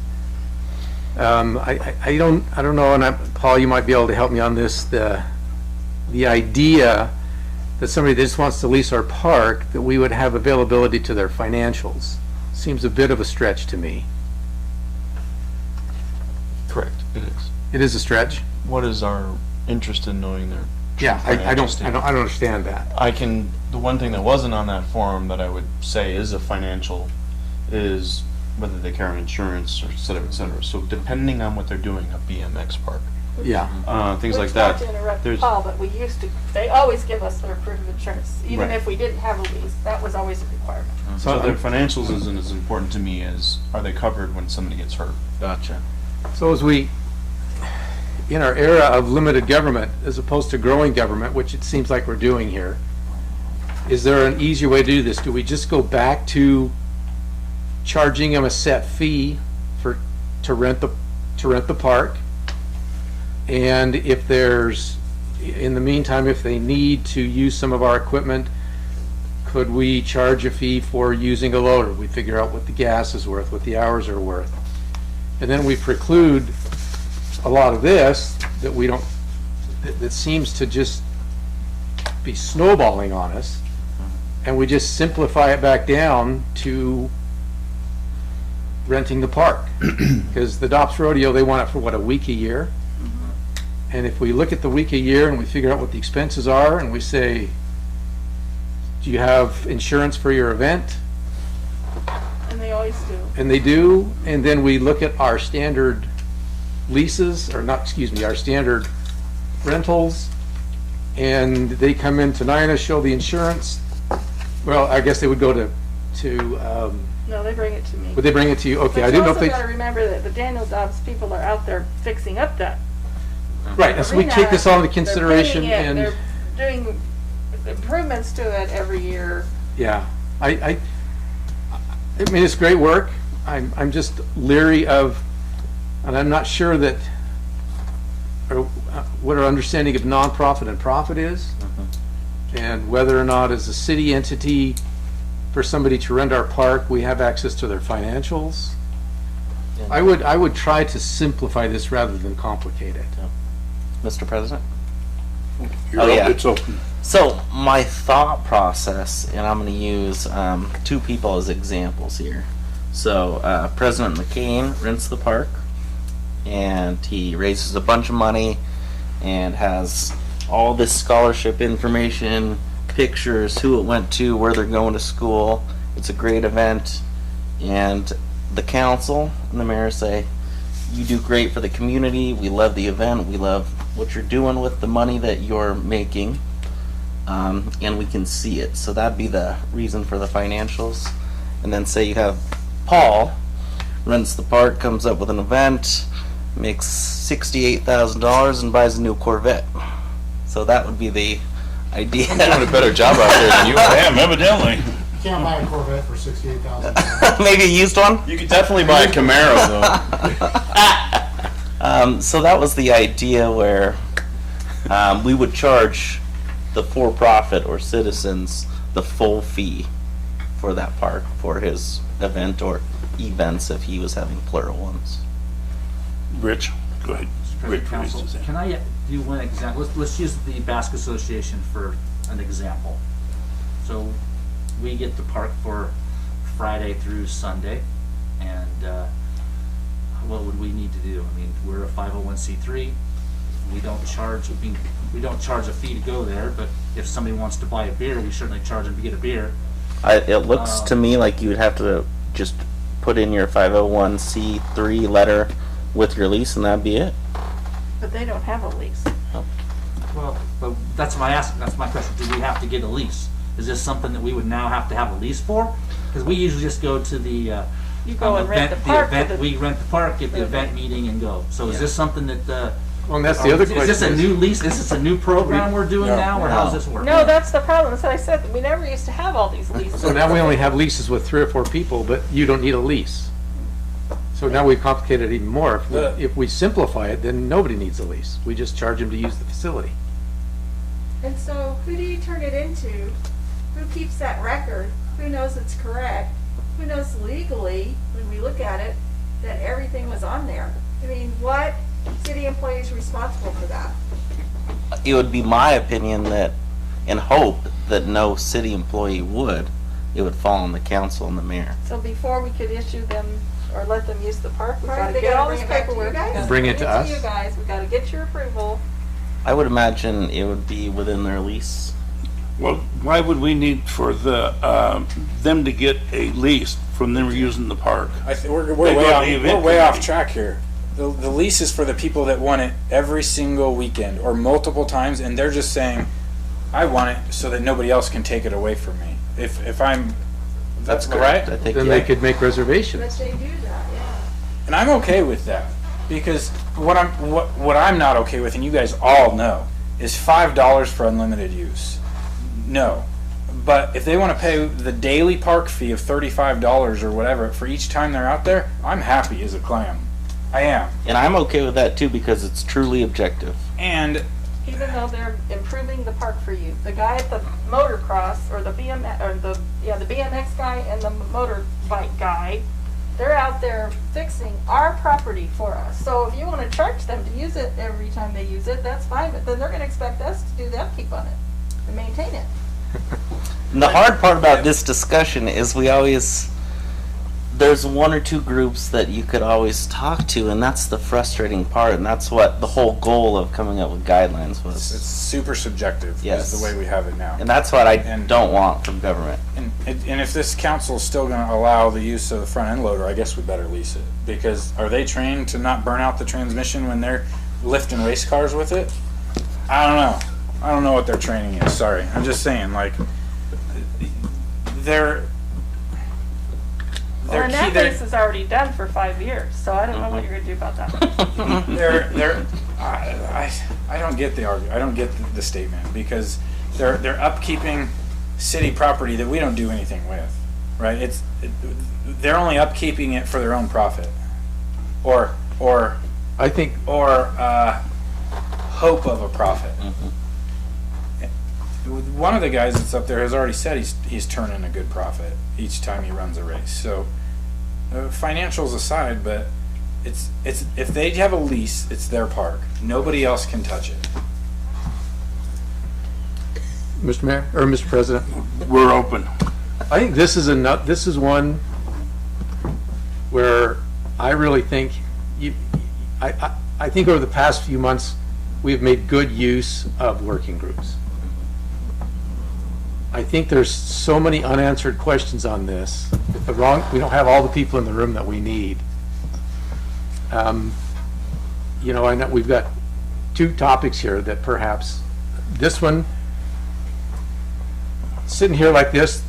I don't know, and Paul, you might be able to help me on this, the idea that somebody that just wants to lease our park, that we would have availability to their financials, seems a bit of a stretch to me. Correct, it is. It is a stretch? What is our interest in knowing their Yeah, I financial don't statement? understand that. The one thing that wasn't on that form that I would say is a financial is whether they carry insurance or et cetera, et cetera. So depending on what they're doing, a BMX park, Yeah, things like Which, that. not to interrupt There's- Paul, but they always give us their proof of insurance, even Right. if we didn't have a lease, that was always a requirement. So their financials isn't as important to me as are they covered when somebody gets hurt? gotcha. so as we, in our era of limited government, as opposed to growing government, which it seems like we're doing here, is there an easier way to do this? Do we just go back to charging them a set fee to rent the park? And if there's, in the meantime, if they need to use some of our equipment, could we charge a fee for using a loader? We figure out what the gas is worth, what the hours are worth. And then we preclude a lot of this that we don't, that seems to just be snowballing on us. And we just simplify it back down to renting the park. Because the Dobbs Rodeo, they want it for what, a week a year? And if we look at the week a year and we figure out what the expenses are and we say, do you have insurance for your event? And they always do. And they do, and then we look at our standard leases, or not, excuse me, our standard rentals, and they come in to Nina, show the insurance. Well, I guess they would go to, No, they bring it to me. would they bring it to you? Okay, I But you didn't know if also they, gotta remember that the Daniel Dobbs people are out there fixing up that right, and so we arena. take this all into They're consideration painting it, and, they're doing improvements to it every year. yeah, I mean, it's great work. I'm just leery of, and I'm not sure that, or what our understanding of nonprofit and profit is, and whether or not as a city entity, for somebody to rent our park, we have access to their financials. I would try to simplify this rather than complicate it. Mr. President? You're Oh, up, yeah. it's open. So my thought process, and I'm going to use two people as examples here. So President McCain rents the park, and he raises a bunch of money and has all this scholarship information, pictures, who it went to, where they're going to school. It's a great event, and the council and the mayor say, you do great for the community, we love the event, we love what you're doing with the money that you're making, and we can see it. So that'd be the reason for the financials. And then say you have Paul rents the park, comes up with an event, makes $68,000 and buys a new Corvette. So that would be the idea. I'm doing a better job out there than you are. Damn, evidently. You can't buy a Corvette for $68,000. Maybe a used one? You could definitely buy a Camaro though. So that was the idea where we would charge the for-profit or citizens the full fee for that park for his event or events if he was having plural ones. Rich, go ahead. Rich, President Council, raised his hand. can I do one example? Let's use the Basque Association for an example. So we get the park for Friday through Sunday, and what would we need to do? I mean, we're a 501c3. We don't charge. We don't charge a fee to go there, but if somebody wants to buy a beer, we certainly charge them to get a beer. It looks to me like you would have to just put in your 501c3 letter with your lease, and that'd be it. But they don't have a lease. Well, but that's my ask. That's my question. Do we have to get a lease? Is this something that we would now have to have a lease for? Because we usually just go to the You go and rent the park. for the- we rent the park at the event meeting and go. So is this something that Well, and that's the other question. is this a new lease? Is this a new program we're doing now, or how does this work? No, that's the problem. That's what I said. We never used to have all these leases. So now we only have leases with 3 or 4 people, but you don't need a lease. So now we've complicated it even more. If we simplify it, then nobody needs a lease. We just charge them to use the facility. And so who do you turn it into? Who keeps that record? Who knows it's correct? Who knows legally, when we look at it, that everything was on there? I mean, what city employee is responsible for that? It would be my opinion that, and hope that no city employee would, it would fall on the council and the mayor. So before we could issue them or let them use the park, we Right, gotta they get gotta all bring this it back to you paperwork. guys? We gotta Bring it to You us? guys, we gotta get your approval. I would imagine it would be within their lease. Well, why would we need for the, them to get a lease from them using the park? We're They way got off, the we're event way off committee. track here. The lease is for the people that want it every single weekend or multiple times, and they're just saying, I want it so that nobody else can take it away from me. If I'm, that's correct. right? I think, Then yeah. they could make But reservations. they do that, yeah. And I'm okay with that, because what I'm not okay with, and you guys all know, is $5 for unlimited use. No. But if they want to pay the daily park fee of $35 or whatever for each time they're out there, I'm happy as a clam. I am. And I'm okay with that too because it's truly objective. And Even though they're improving the park for you. The guy at the motocross or the BMX, or the BMX guy and the motorbike guy, they're out there fixing our property for us. So if you want to charge them to use it every time they use it, that's fine, but then they're going to expect us to do the upkeep on it and maintain it. And the hard part about this discussion is there's 1 or 2 groups that you could always talk to, and that's the frustrating part, and that's what the whole goal of coming up with guidelines it's was. super subjective, Yes. is the way we have it now. And that's what I And- don't want from government. And if this council is still going to allow the use of the front end loader, I guess we better lease it. Because are they trained to not burn out the transmission when they're lifting race cars with it? I don't know. I don't know what their training is. Sorry. I'm just saying, like, they're Well, and that they're- lease is already done for 5 years, so I don't know what you're going to do about that. I don't get the argument. I don't get the statement, because they're upkeeping city property that we don't do anything with, right? They're only upkeeping it for their own profit, or I think, hope of a profit. One of the guys that's up there has already said he's turning a good profit each time he runs a race. So financials aside, but it's if they have a lease, it's their park. Nobody else can touch it. Mr. Mayor, or Mr. President, We're open. I think this is one where I really think I think over the past few months, we've made good use of working groups. I think there's so many unanswered questions on this. We don't have all the people in the room that we need. You know, I know we've got two topics here that perhaps this one, sitting here like this,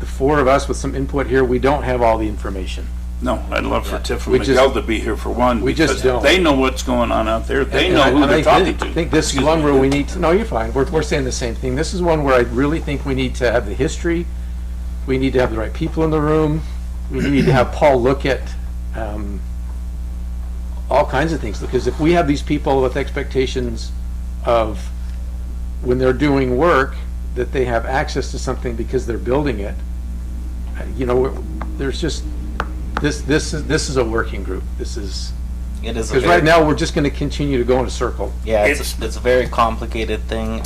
the four of us with some input here, we don't have all the information. No, I'd love for Tiff and We just- Miguel to be here for one. we just because don't. They know what's going on out there. They And know who I they're talking to. I think this is Excuse one me. where we need to, no, you're fine, we're saying the same thing. This is one where I really think we need to have the history, we need to have the right people in the room, we need to have Paul look at all kinds of things, because if we have these people with expectations of, when they're doing work, that they have access to something because they're building it, you know, there's just, this is a working group. This is, It is a because very, right now, we're just gonna continue to go in a circle. yeah, it's a very complicated thing.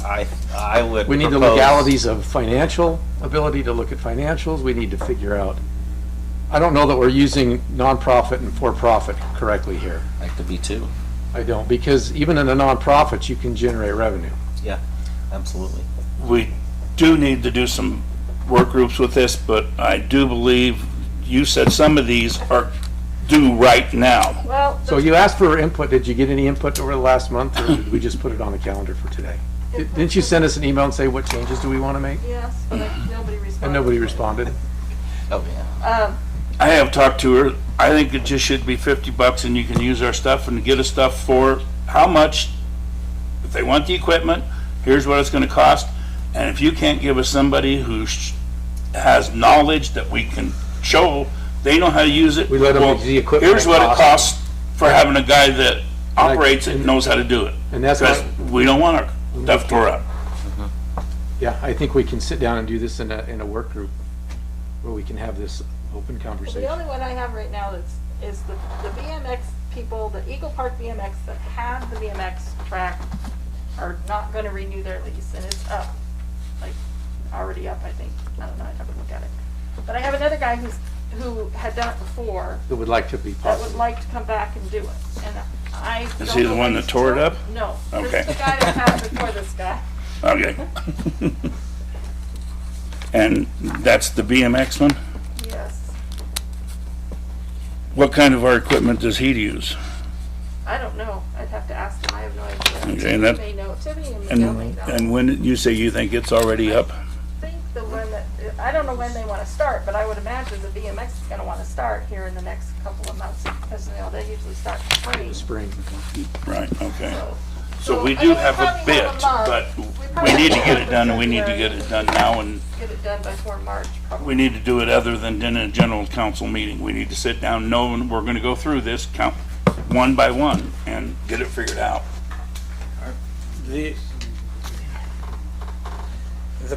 I would We need the propose- legalities of financial ability to look at financials. We need to figure out, I don't know that we're using nonprofit and for-profit correctly here. That could be too. I don't, because even in a nonprofit, you can generate revenue. Yeah, absolutely. We do need to do some work groups with this, but I do believe you said some of these are due right now. Well, So you asked for input. Did you get any input over the last month, or did we just put it on the calendar for today? Didn't you send us an email and say, what changes do we want to make? yes, but nobody responded. And nobody responded. Oh, yeah. I have talked to her. I think it just should be $50 and you can use our stuff and get us stuff for how much. If they want the equipment, here's what it's gonna cost. And if you can't give us somebody who has knowledge that we can show, they know how to use it. We let them well, use the equipment here's at what it cost. costs for having a guy that operates it and knows how to do it. And that's Because why, we don't want our stuff tore up. yeah, I think we can sit down and do this in a work group where we can have this open The conversation. only one I have right now is the BMX people, the Eagle Park BMX that have the BMX track are not gonna renew their lease, and it's up, like, already up, I think. I don't know, I'd have to look at it. But I have another guy who had done it before, That would like to be that would possible. like to come back and do it, and I Is don't he the know one if that he's tore it still- up? No, this Okay. is the guy that had it before this guy. Okay. And that's the BMX one? Yes, What kind of our equipment does he use? I don't know, I'd have to ask him, I have no idea. Okay, and that- Tiffany may know, Tiffany and Miguel may know. And when did you say you think it's already up? I think the one that, I don't know when they want to start, but I would imagine the BMX is going to want to start here in the next couple of months, because, you know, they usually start in spring. Spring. Right, okay. So- So we I do mean, have a probably bit, have a month. but We we probably need to have get a it done, and we need to February. get it done now, and Get it done before March, probably. we need to do it other than in a general council meeting. We need to sit down, knowing we're gonna go through this, count one by one, and get it figured out. The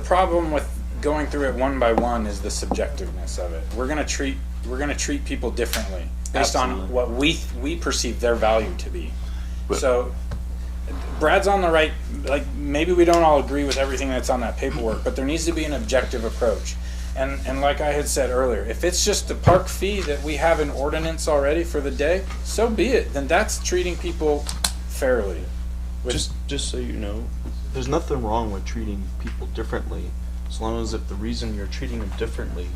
problem with going through it one by one is the subjectiveness of it. We're gonna treat people differently based on Absolutely. what we perceive their value to be. But- So Brad's on the right, like, maybe we don't all agree with everything that's on that paperwork, but there needs to be an objective approach. And like I had said earlier, if it's just a park fee that we have an ordinance already for the day, so be it. Then that's treating people fairly. Which- Just so you know, there's nothing wrong with treating people differently, as long as if the reason you're treating them differently,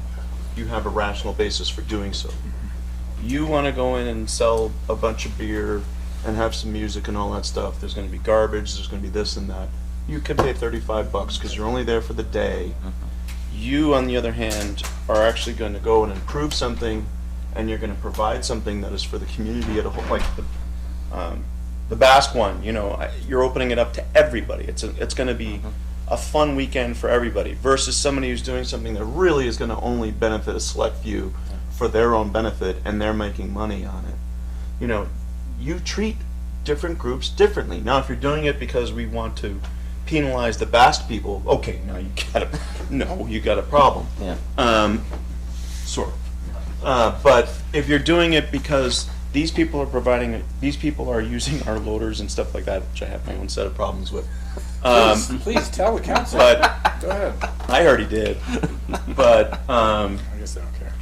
you have a rational basis for doing so. You want to go in and sell a bunch of beer and have some music and all that stuff. There's going to be garbage. There's going to be this and that. You could pay $35 because you're only there for the day. You, on the other hand, are actually going to go and improve something, and you're going to provide something that is for the community at a whole. Like the Basque one, you know, you're opening it up to everybody. It's going to be a fun weekend for everybody. Versus somebody who's doing something that really is going to only benefit a select few for their own benefit, and they're making money on it. You know, you treat different groups differently. Now, if you're doing it because we want to penalize the best people, okay, now you got a problem. Yeah. Sort of. But if you're doing it because these people are providing it, these people are using our loaders and stuff like that, which I have my own set of problems with. Please tell the council. But Go ahead. I already did. But I guess they don't care.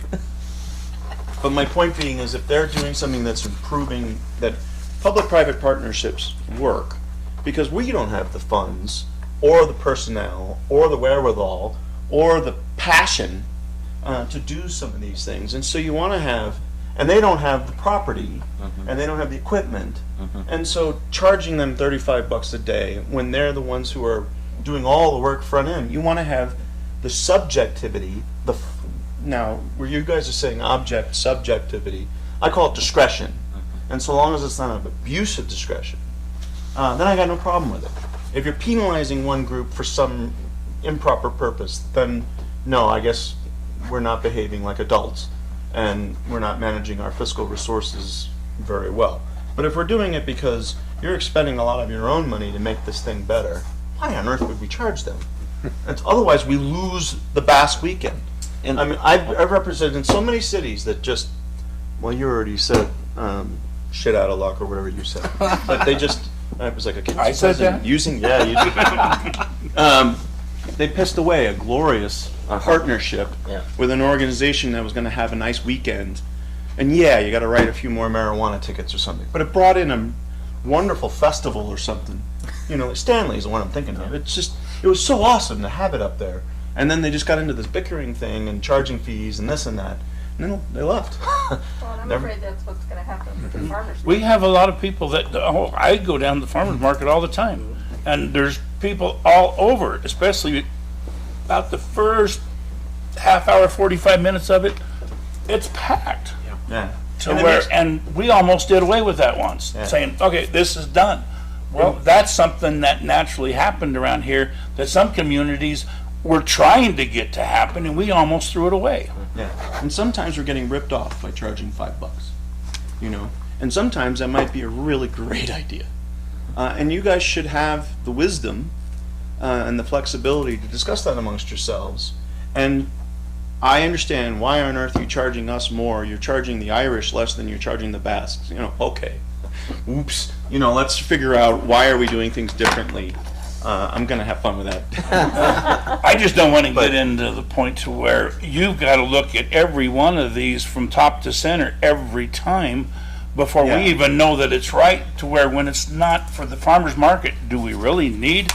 But my point being is if they're doing something that's improving, that public-private partnerships work, because we don't have the funds, or the personnel, or the wherewithal, or the passion to do some of these things. And so you want to have, and they don't have the property, and they don't have the equipment. And so charging them $35 a day when they're the ones who are doing all the work front end, you want to have the subjectivity, now, where you guys are saying subjectivity, I call it discretion. And so long as it's not an abuse of discretion, then I got no problem with it. If you're penalizing one group for some improper purpose, then no, I guess we're not behaving like adults, and we're not managing our fiscal resources very well. But if we're doing it because you're expending a lot of your own money to make this thing better, why on earth would we charge them? Otherwise, we lose the Basque weekend. And I mean, I've represented in so many cities that just, well, you already said shit out of luck or whatever you said, but they just, it was like a I said that? using, yeah, you they pissed away a glorious partnership Yeah. with an organization that was going to have a nice weekend, and yeah, you got to write a few more marijuana tickets or something, but it brought in a wonderful festival or something. You know, like Stanley's the one I'm thinking of. It's just, it was so awesome to have it up there. And then they just got into this bickering thing and charging fees and this and that. And then they left. Well, and I'm Never- afraid that's what's gonna happen with the farmers. We have a lot of people that, I go down to the farmer's market all the time, and there's people all over, especially about the first half hour, 45 minutes of it, it's packed. Yeah. To And it where, makes- and we almost did away with that once, Yeah. saying, okay, this is done. Well, that's something that naturally happened around here, that some communities were trying to get to happen, and we almost threw it away. Yeah. And sometimes we're getting ripped off by charging $5, you know. And sometimes that might be a really great idea. And you guys should have the wisdom and the flexibility to discuss that amongst yourselves. And I understand, why on earth are you charging us more? You're charging the Irish less than you're charging the Basques. You know, okay. Oops. You know, let's figure out, why are we doing things differently? I'm going to have fun with that. I just don't want to But- get into the point to where you've got to look at every one of these from top to center every time before Yeah. we even know that it's right, to where when it's not for the farmer's market, do we really need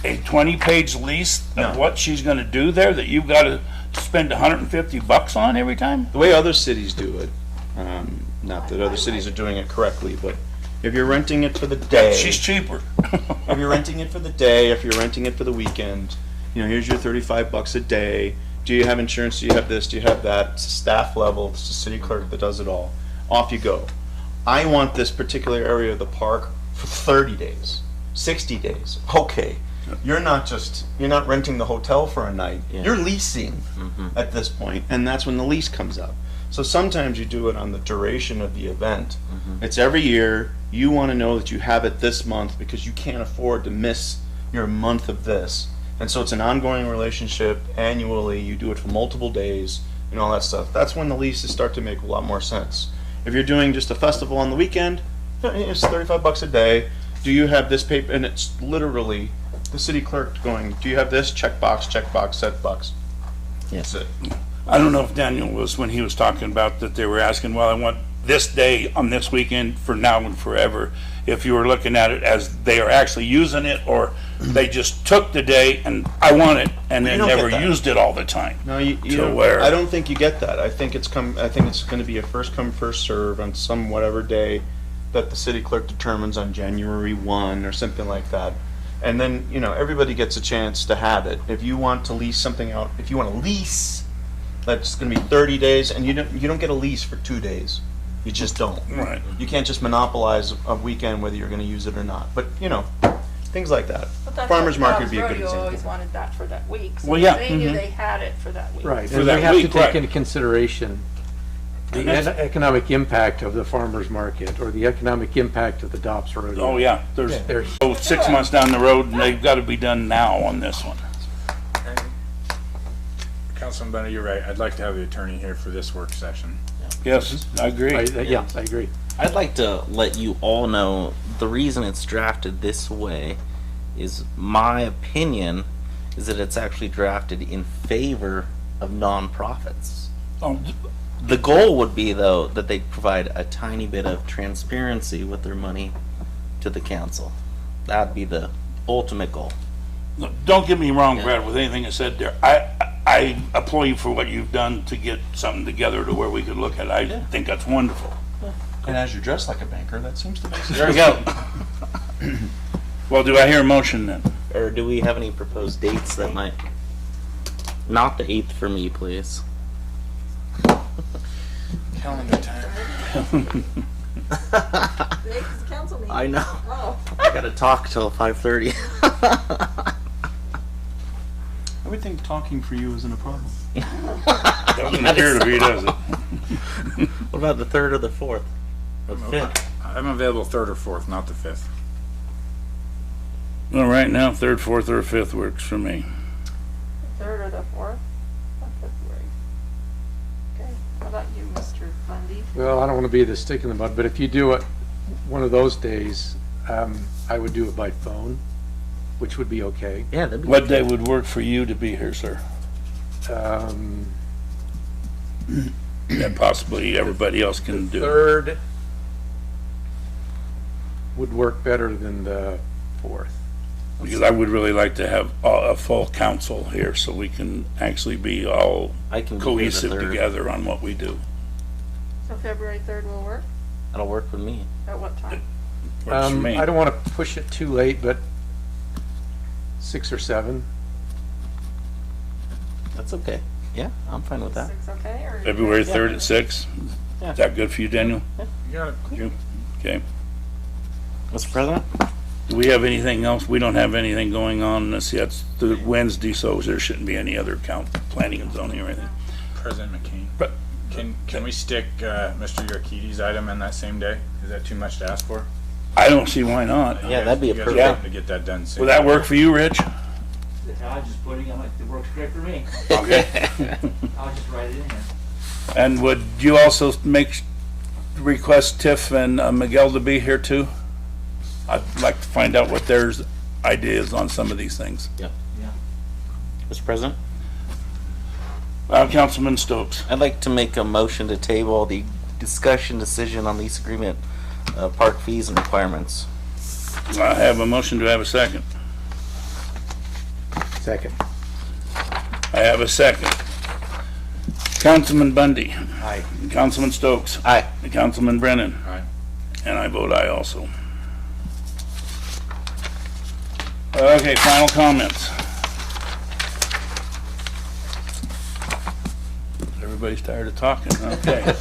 a 20-page lease of No. what she's going to do there that you've got to spend $150 on every time? The way other cities do it, not that other cities are doing it correctly, but if you're renting it for the day, She's cheaper. if you're renting it for the day, if you're renting it for the weekend, you know, here's your $35 a day. Do you have insurance? Do you have this? Do you have that? It's a staff level. It's the city clerk that does it all. Off you go. I want this particular area of the park for 30 days, 60 days. Okay. You're not renting the hotel for a night. Yeah. You're leasing at this point, and that's when the lease comes up. So sometimes you do it on the duration of the event. It's every year. You want to know that you have it this month because you can't afford to miss your month of this. And so it's an ongoing relationship annually. You do it for multiple days and all that stuff. That's when the leases start to make a lot more sense. If you're doing just a festival on the weekend, it's $35 a day. Do you have this paper? And it's literally the city clerk going, do you have this? Checkbox, checkbox, set box. Yes. That's it. I don't know if Daniel was, when he was talking about that, they were asking, well, I want this day on this weekend for now and forever. If you were looking at it as they are actually using it, or they just took the day and I want it, and You then don't get never that. used it all the time. No, you To don't, where- I don't think you get that. I think it's going to be a first come first serve on some whatever day that the city clerk determines on January 1 or something like that. And then, you know, everybody gets a chance to have it. If you want to lease something out, if you want to lease, that's going to be 30 days, and you don't get a lease for 2 days. You just don't. Right. You can't just monopolize a weekend whether you're going to use it or not. But, you know, things like that. But that's Farmers what market would be a Bob's good Rodeo always example. wanted that for that week. So Well, yeah, they knew mhm. they had it for that week. Right, For and that we have to week, take right. into consideration the economic impact of the farmer's market or the economic impact of the Dobbs Rodeo. Oh, yeah, There's, so 6 months down the road, and they've got to be done now on this one. Councilman Bennett, you're right. I'd like to have the attorney here for this work session. Yes, I agree. yeah, I agree. I'd like to let you all know the reason it's drafted this way is my opinion is that it's actually drafted in favor of nonprofits. Oh, The goal would be, though, that they provide a tiny bit of transparency with their money to the council. That'd be the ultimate goal. Don't get me wrong, Brad, with anything I said there. I applaud you for what you've done to get something together to where we could look at it. I think that's wonderful. And as you're dressed like a banker, that seems to make sense. There we go. Well, do I hear a motion then? Or do we have any proposed dates that might? Not the 8th for me, please. Calendar time. It's a council meeting. I know. Oh. I gotta talk till 5:30. I would think talking for you isn't a problem. Doesn't appear to be, does it? What about the 3rd or the 4th? Or the 5th? I'm available 3rd or 4th, not the 5th. Well, right now, 3rd, 4th, or 5th works for me. 3rd or the 4th of February. Okay, how about you, Mr. Bundy? Well, I don't want to be the stick in the mud, but if you do it one of those days, I would do it by phone, which would be okay. Yeah, that'd be What day would work for you to be here, sir? That possibly everybody else can do. 3rd would work better than the 4th. Because I would really like to have a full council here so we can actually be all I can be here the cohesive 3rd. together on what we do. So February 3rd will work? That'll work with me. At what time? Works for me. I don't want to push it too late, but 6 or 7. That's okay. Yeah, I'm fine with that. 6, okay? Or February 3rd at 6? Yeah. Is that good for you, Daniel? You got it. You? Okay. Mr. President? Do we have anything else? We don't have anything going on this yet. It's the Wednesday, so there shouldn't be any other planning and zoning or anything. President McCain. But Can we stick Mr. Yorkides' item in that same day? Is that too much to ask for? I don't see why not. Yeah, that'd be You a guys perfect- are wanting to get that done soon. Will that work for you, Rich? I'm just putting, it works great for me. Okay. I'll just write it in here. And would you also request Tiff and Miguel to be here too? I'd like to find out what their ideas on some of these things. Mr. President? Councilman Stokes. I'd like to make a motion to table the discussion decision on lease agreement, park fees and requirements. I have a motion. Do I have a second? Second. I have a second. Councilman Bundy. Aye. Councilman Stokes. Aye. Councilman Brennan. Aye. And I vote aye also. Okay, final comments. Everybody's tired of talking, okay.